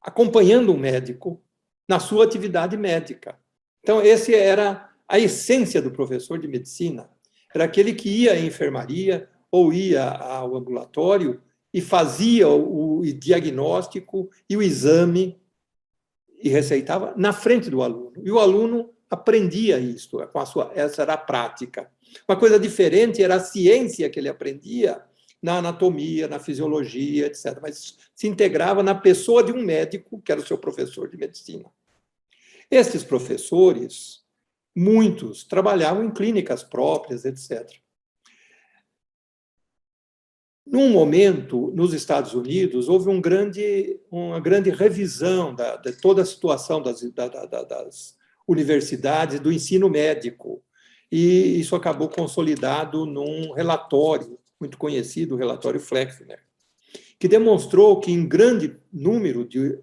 acompanhando um médico na sua atividade médica. Então, esse era a essência do professor de medicina. Era aquele que ia à enfermaria ou ia ao ambulatório e fazia o diagnóstico e o exame e receitava na frente do aluno. E o aluno aprendia isso, com a sua, essa era a prática. Uma coisa diferente era a ciência que ele aprendia na anatomia, na fisiologia, etc. Mas se integrava na pessoa de um médico, que era o seu professor de medicina. Estes professores, muitos, trabalhavam em clínicas próprias, etc. Num momento, nos Estados Unidos, houve uma grande revisão de toda a situação das universidades, do ensino médico. E isso acabou consolidado num relatório muito conhecido, o relatório Flexner, que demonstrou que em grande número de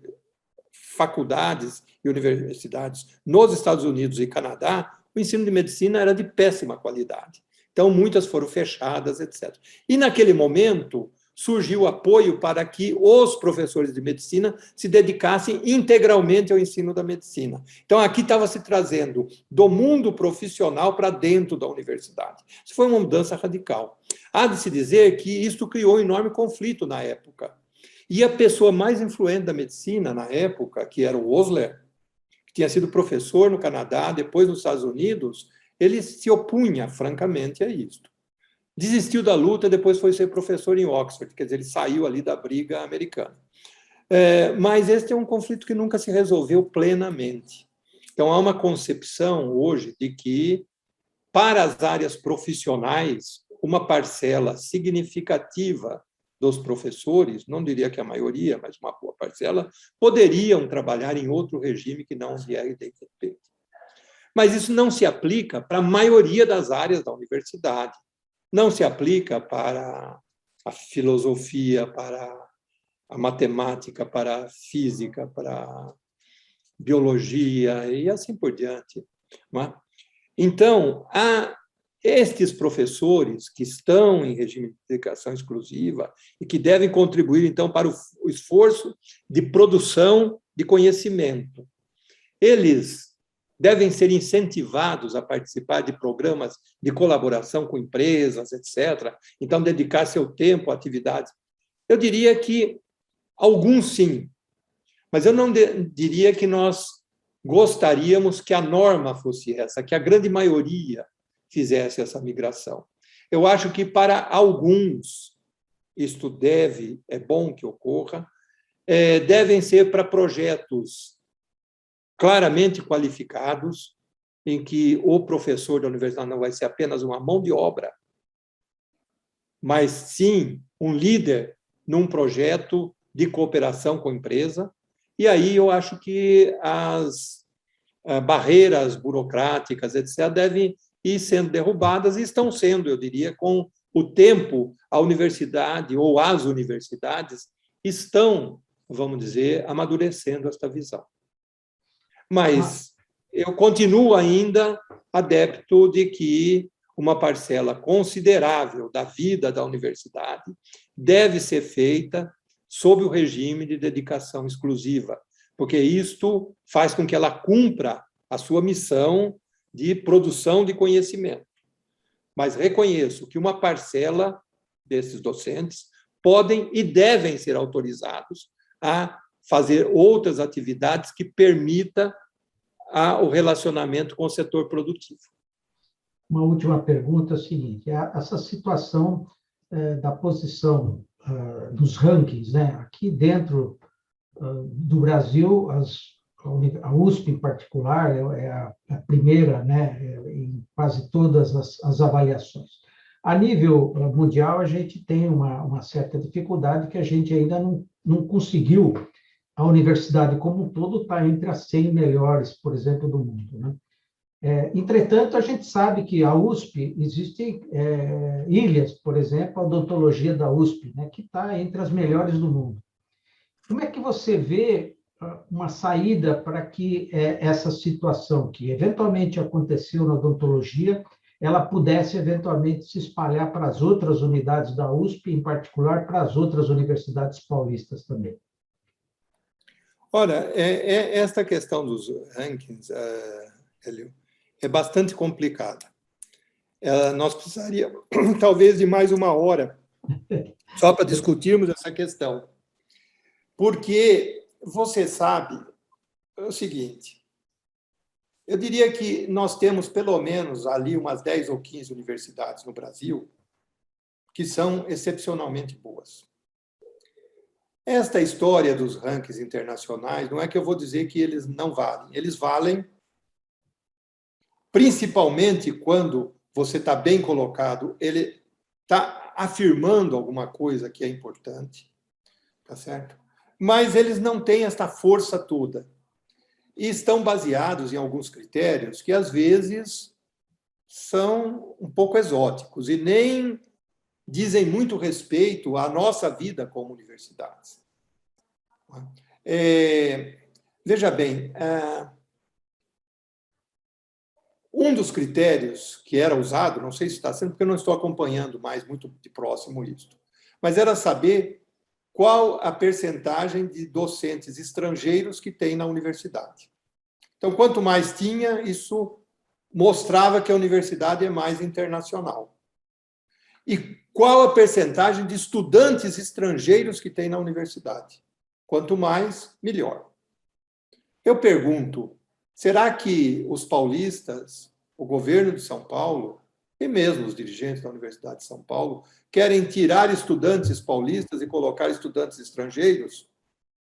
faculdades e universidades nos Estados Unidos e Canadá, o ensino de medicina era de péssima qualidade. Então, muitas foram fechadas, etc. E, naquele momento, surgiu apoio para que os professores de medicina se dedicassem integralmente ao ensino da medicina. Então, aqui estava se trazendo do mundo profissional para dentro da universidade. Isso foi uma mudança radical. Há de se dizer que isso criou um enorme conflito na época. E a pessoa mais influente da medicina na época, que era o Osler, que tinha sido professor no Canadá, depois nos Estados Unidos, ele se opunha francamente a isto. Desistiu da luta, depois foi ser professor em Oxford, quer dizer, ele saiu ali da briga americana. Mas este é um conflito que nunca se resolveu plenamente. Então, há uma concepção hoje de que, para as áreas profissionais, uma parcela significativa dos professores, não diria que a maioria, mas uma boa parcela, poderiam trabalhar em outro regime que não o IRDQP. Mas isso não se aplica para a maioria das áreas da universidade. Não se aplica para a filosofia, para a matemática, para a física, para a biologia e assim por diante. Então, há estes professores que estão em regime de dedicação exclusiva e que devem contribuir, então, para o esforço de produção de conhecimento. Eles devem ser incentivados a participar de programas de colaboração com empresas, etc. Então, dedicar seu tempo a atividades. Eu diria que alguns sim, mas eu não diria que nós gostaríamos que a norma fosse essa, que a grande maioria fizesse essa migração. Eu acho que para alguns isto é bom que ocorra, devem ser para projetos claramente qualificados, em que o professor da universidade não vai ser apenas uma mão de obra, mas sim um líder num projeto de cooperação com a empresa. E aí eu acho que as barreiras burocráticas, etc., devem ir sendo derrubadas, e estão sendo, eu diria, com o tempo, a universidade ou as universidades estão, vamos dizer, amadurecendo esta visão. Mas eu continuo ainda adepto de que uma parcela considerável da vida da universidade deve ser feita sob o regime de dedicação exclusiva, porque isto faz com que ela cumpra a sua missão de produção de conhecimento. Mas reconheço que uma parcela desses docentes podem e devem ser autorizados a fazer outras atividades que permita o relacionamento com o setor produtivo. Uma última pergunta é a seguinte: essa situação da posição dos rankings, né? Aqui dentro do Brasil, a USP, em particular, é a primeira, né, em quase todas as avaliações. A nível mundial, a gente tem uma certa dificuldade que a gente ainda não conseguiu. A universidade como um todo está entre as 100 melhores, por exemplo, do mundo, né? Entretanto, a gente sabe que a USP, existem ilhas, por exemplo, a odontologia da USP, né, que está entre as melhores do mundo. Como é que você vê uma saída para que essa situação que eventualmente aconteceu na odontologia, ela pudesse eventualmente se espalhar para as outras unidades da USP, em particular para as outras universidades paulistas também? Olha, esta questão dos rankings, Hélio, é bastante complicada. Nós precisaríamos, talvez, de mais uma hora só para discutirmos essa questão. Porque você sabe o seguinte, eu diria que nós temos pelo menos ali umas 10 ou 15 universidades no Brasil que são excepcionalmente boas. Esta história dos rankings internacionais, não é que eu vou dizer que eles não valem. Eles valem, principalmente quando você está bem colocado, ele está afirmando alguma coisa que é importante, tá certo? Mas eles não têm esta força toda. E estão baseados em alguns critérios que, às vezes, são um pouco exóticos e nem dizem muito respeito à nossa vida como universidades. Veja bem, um dos critérios que era usado, não sei se está sendo, porque eu não estou acompanhando mais muito de próximo isso, mas era saber qual a percentagem de docentes estrangeiros que tem na universidade. Então, quanto mais tinha, isso mostrava que a universidade é mais internacional. E qual a percentagem de estudantes estrangeiros que tem na universidade? Quanto mais, melhor. Eu pergunto, será que os paulistas, o governo de São Paulo, e mesmo os dirigentes da Universidade de São Paulo, querem tirar estudantes paulistas e colocar estudantes estrangeiros?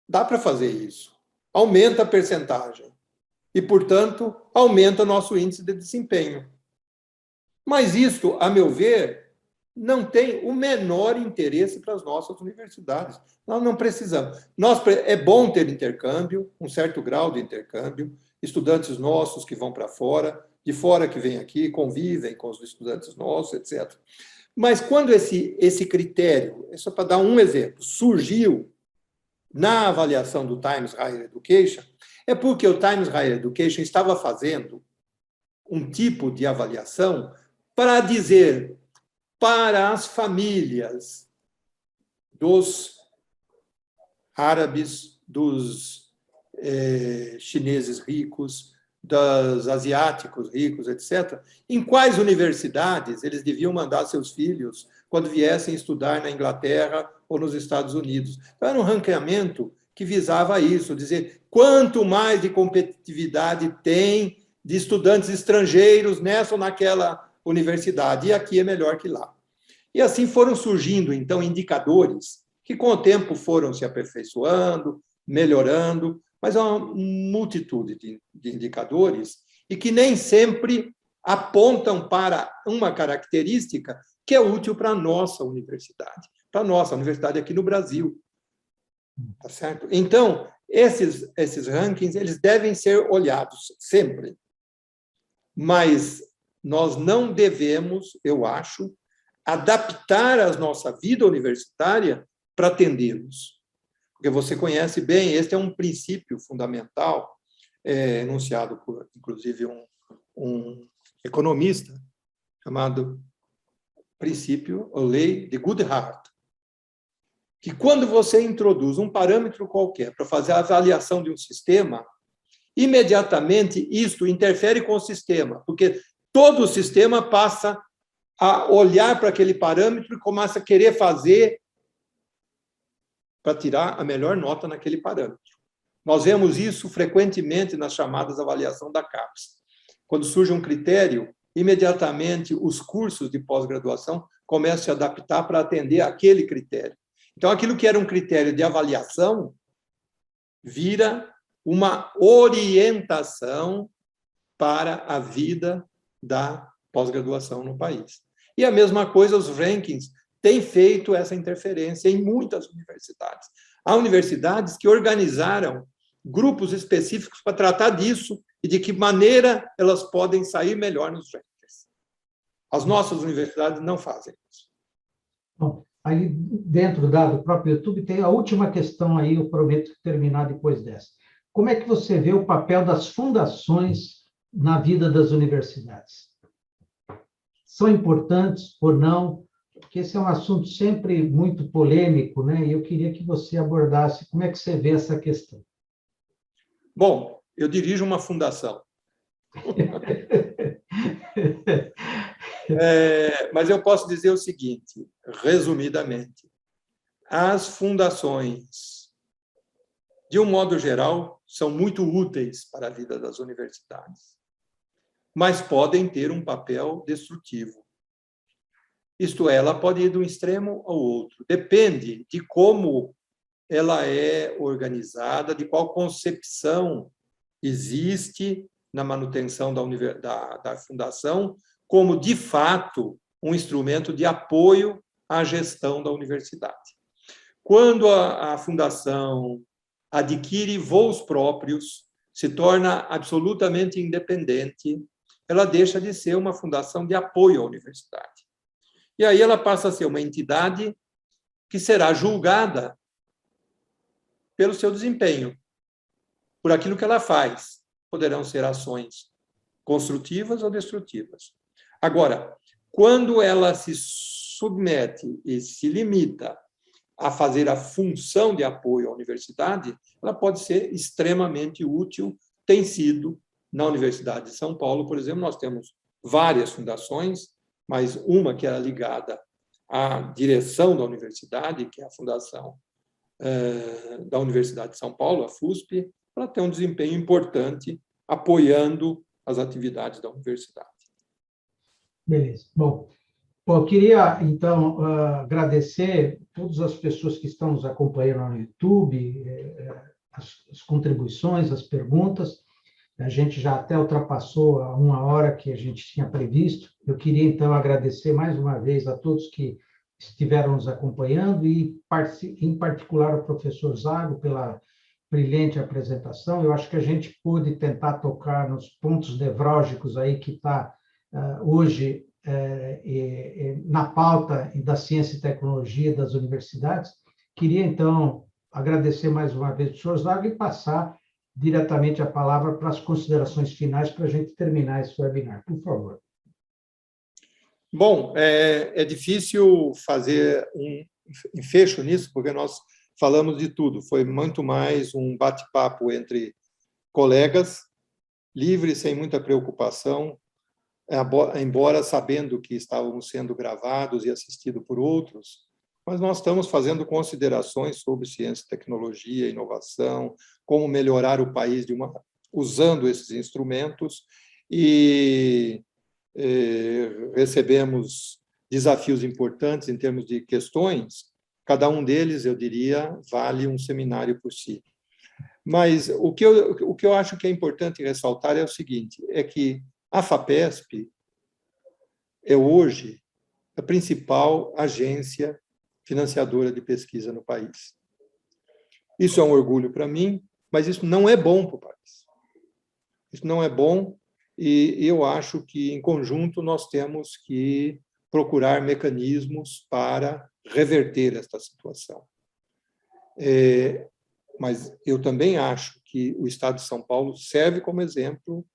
Dá para fazer isso. Aumenta a percentagem. E, portanto, aumenta o nosso índice de desempenho. Mas isso, a meu ver, não tem o menor interesse para as nossas universidades. Nós não precisamos. É bom ter intercâmbio, um certo grau de intercâmbio, estudantes nossos que vão para fora, de fora que vêm aqui, convivem com os estudantes nossos, etc. Mas quando esse critério, só para dar um exemplo, surgiu na avaliação do Times Higher Education, é porque o Times Higher Education estava fazendo um tipo de avaliação para dizer para as famílias dos árabes, dos chineses ricos, dos asiáticos ricos, etc., em quais universidades eles deviam mandar seus filhos quando viessem estudar na Inglaterra ou nos Estados Unidos. Então, era um ranqueamento que visava isso, dizer quanto mais de competitividade tem de estudantes estrangeiros nessa ou naquela universidade, e aqui é melhor que lá. E assim foram surgindo, então, indicadores que, com o tempo, foram se aperfeiçoando, melhorando, mas há uma multitude de indicadores e que nem sempre apontam para uma característica que é útil para a nossa universidade, para a nossa universidade aqui no Brasil. Tá certo? Então, esses rankings, eles devem ser olhados sempre. Mas nós não devemos, eu acho, adaptar a nossa vida universitária para atendê-los. Porque você conhece bem, este é um princípio fundamental, enunciado por, inclusive, um economista, chamado princípio, ou lei de Goodhart, que quando você introduz um parâmetro qualquer para fazer a avaliação de um sistema, imediatamente isto interfere com o sistema, porque todo o sistema passa a olhar para aquele parâmetro e começa a querer fazer para tirar a melhor nota naquele parâmetro. Nós vemos isso frequentemente nas chamadas avaliação da CAPES. Quando surge um critério, imediatamente os cursos de pós-graduação começam a se adaptar para atender aquele critério. Então, aquilo que era um critério de avaliação vira uma orientação para a vida da pós-graduação no país. E a mesma coisa, os rankings têm feito essa interferência em muitas universidades. Há universidades que organizaram grupos específicos para tratar disso e de que maneira elas podem sair melhor nos rankings. As nossas universidades não fazem isso. Bom, aí dentro do próprio YouTube tem a última questão aí, eu prometo terminar depois dessa. Como é que você vê o papel das fundações na vida das universidades? São importantes ou não? Porque esse é um assunto sempre muito polêmico, né? E eu queria que você abordasse como é que você vê essa questão. Bom, eu dirijo uma fundação. Mas eu posso dizer o seguinte, resumidamente. As fundações, de um modo geral, são muito úteis para a vida das universidades, mas podem ter um papel destrutivo. Isto é, ela pode ir de um extremo ao outro. Depende de como ela é organizada, de qual concepção existe na manutenção da fundação, como, de fato, um instrumento de apoio à gestão da universidade. Quando a fundação adquire voos próprios, se torna absolutamente independente, ela deixa de ser uma fundação de apoio à universidade. E aí ela passa a ser uma entidade que será julgada pelo seu desempenho, por aquilo que ela faz. Poderão ser ações construtivas ou destrutivas. Agora, quando ela se submete e se limita a fazer a função de apoio à universidade, ela pode ser extremamente útil, tem sido. Na Universidade de São Paulo, por exemplo, nós temos várias fundações, mas uma que era ligada à direção da universidade, que é a Fundação da Universidade de São Paulo, a FUSP, ela tem um desempenho importante apoiando as atividades da universidade. Beleza. Bom, eu queria, então, agradecer todas as pessoas que estão nos acompanhando no YouTube, as contribuições, as perguntas. A gente já até ultrapassou a 1 hora que a gente tinha previsto. Eu queria, então, agradecer mais uma vez a todos que estiveram nos acompanhando e, em particular, ao professor Zago pela brilhante apresentação. Eu acho que a gente pôde tentar tocar nos pontos nevrálgicos aí que está hoje na pauta da ciência e tecnologia das universidades. Queria, então, agradecer mais uma vez ao professor Zago e passar diretamente a palavra para as considerações finais para a gente terminar esse webinar. Por favor. Bom, é difícil fazer um fecho nisso, porque nós falamos de tudo. Foi muito mais um bate-papo entre colegas, livre, sem muita preocupação, embora sabendo que estávamos sendo gravados e assistidos por outros, mas nós estamos fazendo considerações sobre ciência, tecnologia, inovação, como melhorar o país usando esses instrumentos, e recebemos desafios importantes em termos de questões. Cada um deles, eu diria, vale um seminário por si. Mas o que eu acho que é importante ressaltar é o seguinte, é que a FAPESP é hoje a principal agência financiadora de pesquisa no país. Isso é um orgulho para mim, mas isso não é bom para o país. Isso não é bom, e eu acho que, em conjunto, nós temos que procurar mecanismos para reverter esta situação. Mas eu também acho que o Estado de São Paulo serve como exemplo,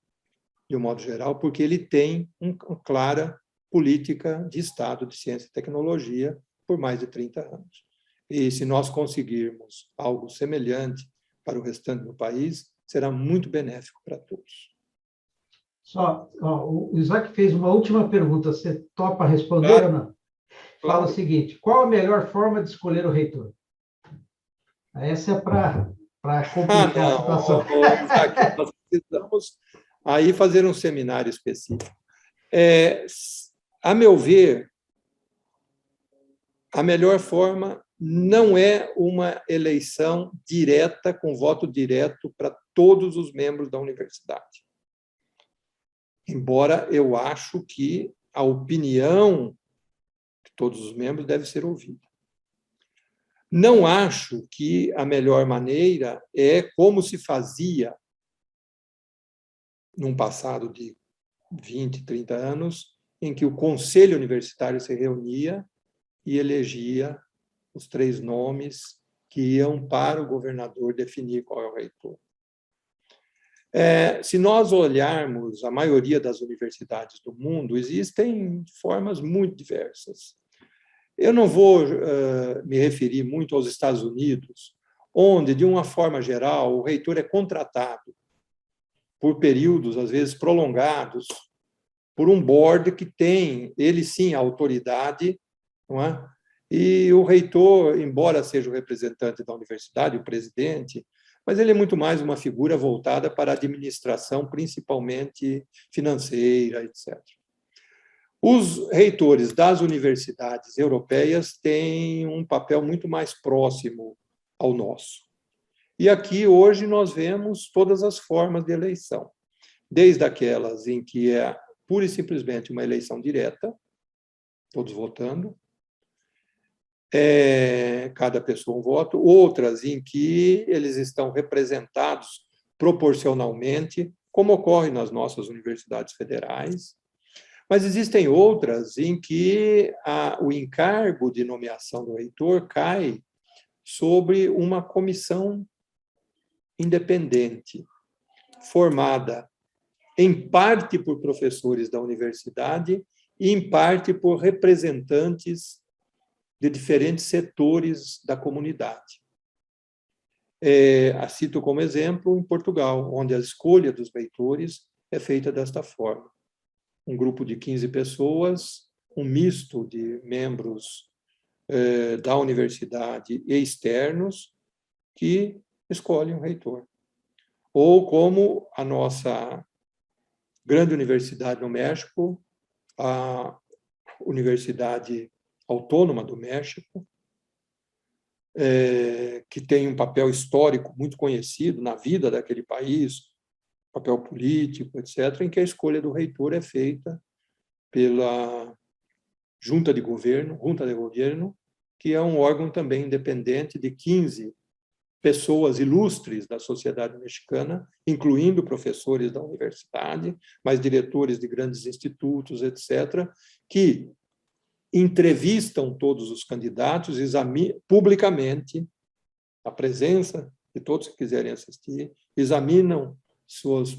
de um modo geral, porque ele tem uma clara política de Estado de ciência e tecnologia por mais de 30 anos. E se nós conseguirmos algo semelhante para o restante do país, será muito benéfico para todos. O Isaac fez uma última pergunta. Você topa responder ou não? Fala o seguinte: qual a melhor forma de escolher o reitor? Essa é para complicar a situação. Isaac, nós precisamos aí fazer um seminário específico. A meu ver, a melhor forma não é uma eleição direta, com voto direto para todos os membros da universidade. Embora eu acho que a opinião de todos os membros deve ser ouvida. Não acho que a melhor maneira é como se fazia num passado de 20, 30 anos, em que o conselho universitário se reunia e elegia os 3 nomes que iam para o governador definir qual é o reitor. Se nós olharmos a maioria das universidades do mundo, existem formas muito diversas. Eu não vou me referir muito aos Estados Unidos, onde, de uma forma geral, o reitor é contratado por períodos, às vezes, prolongados, por um board que tem, ele sim, a autoridade, não é? E o reitor, embora seja o representante da universidade, o presidente, mas ele é muito mais uma figura voltada para a administração, principalmente financeira, etc. Os reitores das universidades europeias têm um papel muito mais próximo ao nosso. E aqui, hoje, nós vemos todas as formas de eleição, desde aquelas em que é pura e simplesmente uma eleição direta, todos votando, cada pessoa um voto, outras em que eles estão representados proporcionalmente, como ocorre nas nossas universidades federais, mas existem outras em que o encargo de nomeação do reitor cai sobre uma comissão independente, formada em parte por professores da universidade e em parte por representantes de diferentes setores da comunidade. Cito como exemplo em Portugal, onde a escolha dos reitores é feita desta forma. Um grupo de 15 pessoas, um misto de membros da universidade e externos, que escolhem um reitor. Ou como a nossa grande universidade no México, a Universidade Autônoma do México, que tem um papel histórico muito conhecido na vida daquele país, papel político, etc., em que a escolha do reitor é feita pela Junta de Governo, que é um órgão também independente de 15 pessoas ilustres da sociedade mexicana, incluindo professores da universidade, mas diretores de grandes institutos, etc., que entrevistam todos os candidatos, publicamente, a presença de todos que quiserem assistir, examinam suas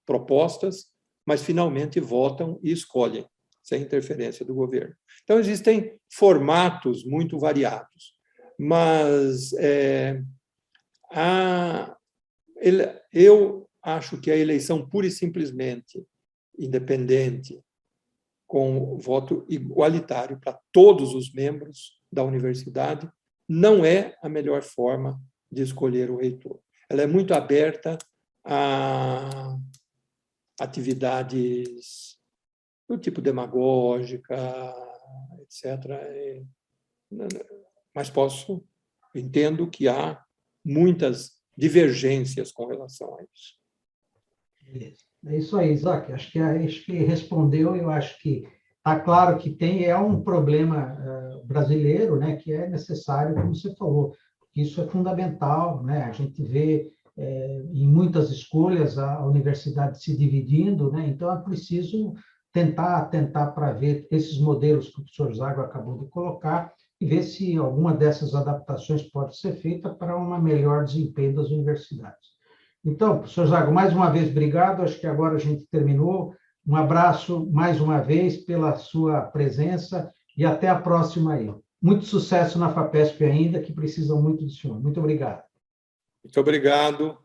propostas, mas finalmente votam e escolhem, sem interferência do governo. Então, existem formatos muito variados, mas eu acho que a eleição pura e simplesmente independente, com voto igualitário para todos os membros da universidade, não é a melhor forma de escolher o reitor. Ela é muito aberta a atividades do tipo demagógica, etc. Mas entendo que há muitas divergências com relação a isso. É isso aí, Isaac. Acho que respondeu. Eu acho que está claro que é um problema brasileiro, né, que é necessário, como você falou, porque isso é fundamental, né? A gente vê em muitas escolhas a universidade se dividindo, né? Então é preciso tentar para ver esses modelos que o professor Zago acabou de colocar e ver se alguma dessas adaptações pode ser feita para um melhor desempenho das universidades. Então, professor Zago, mais uma vez, obrigado. Acho que agora a gente terminou. Um abraço, mais uma vez, pela sua presença e até a próxima aí. Muito sucesso na FAPESP ainda, que precisa muito do senhor. Muito obrigado. Muito obrigado.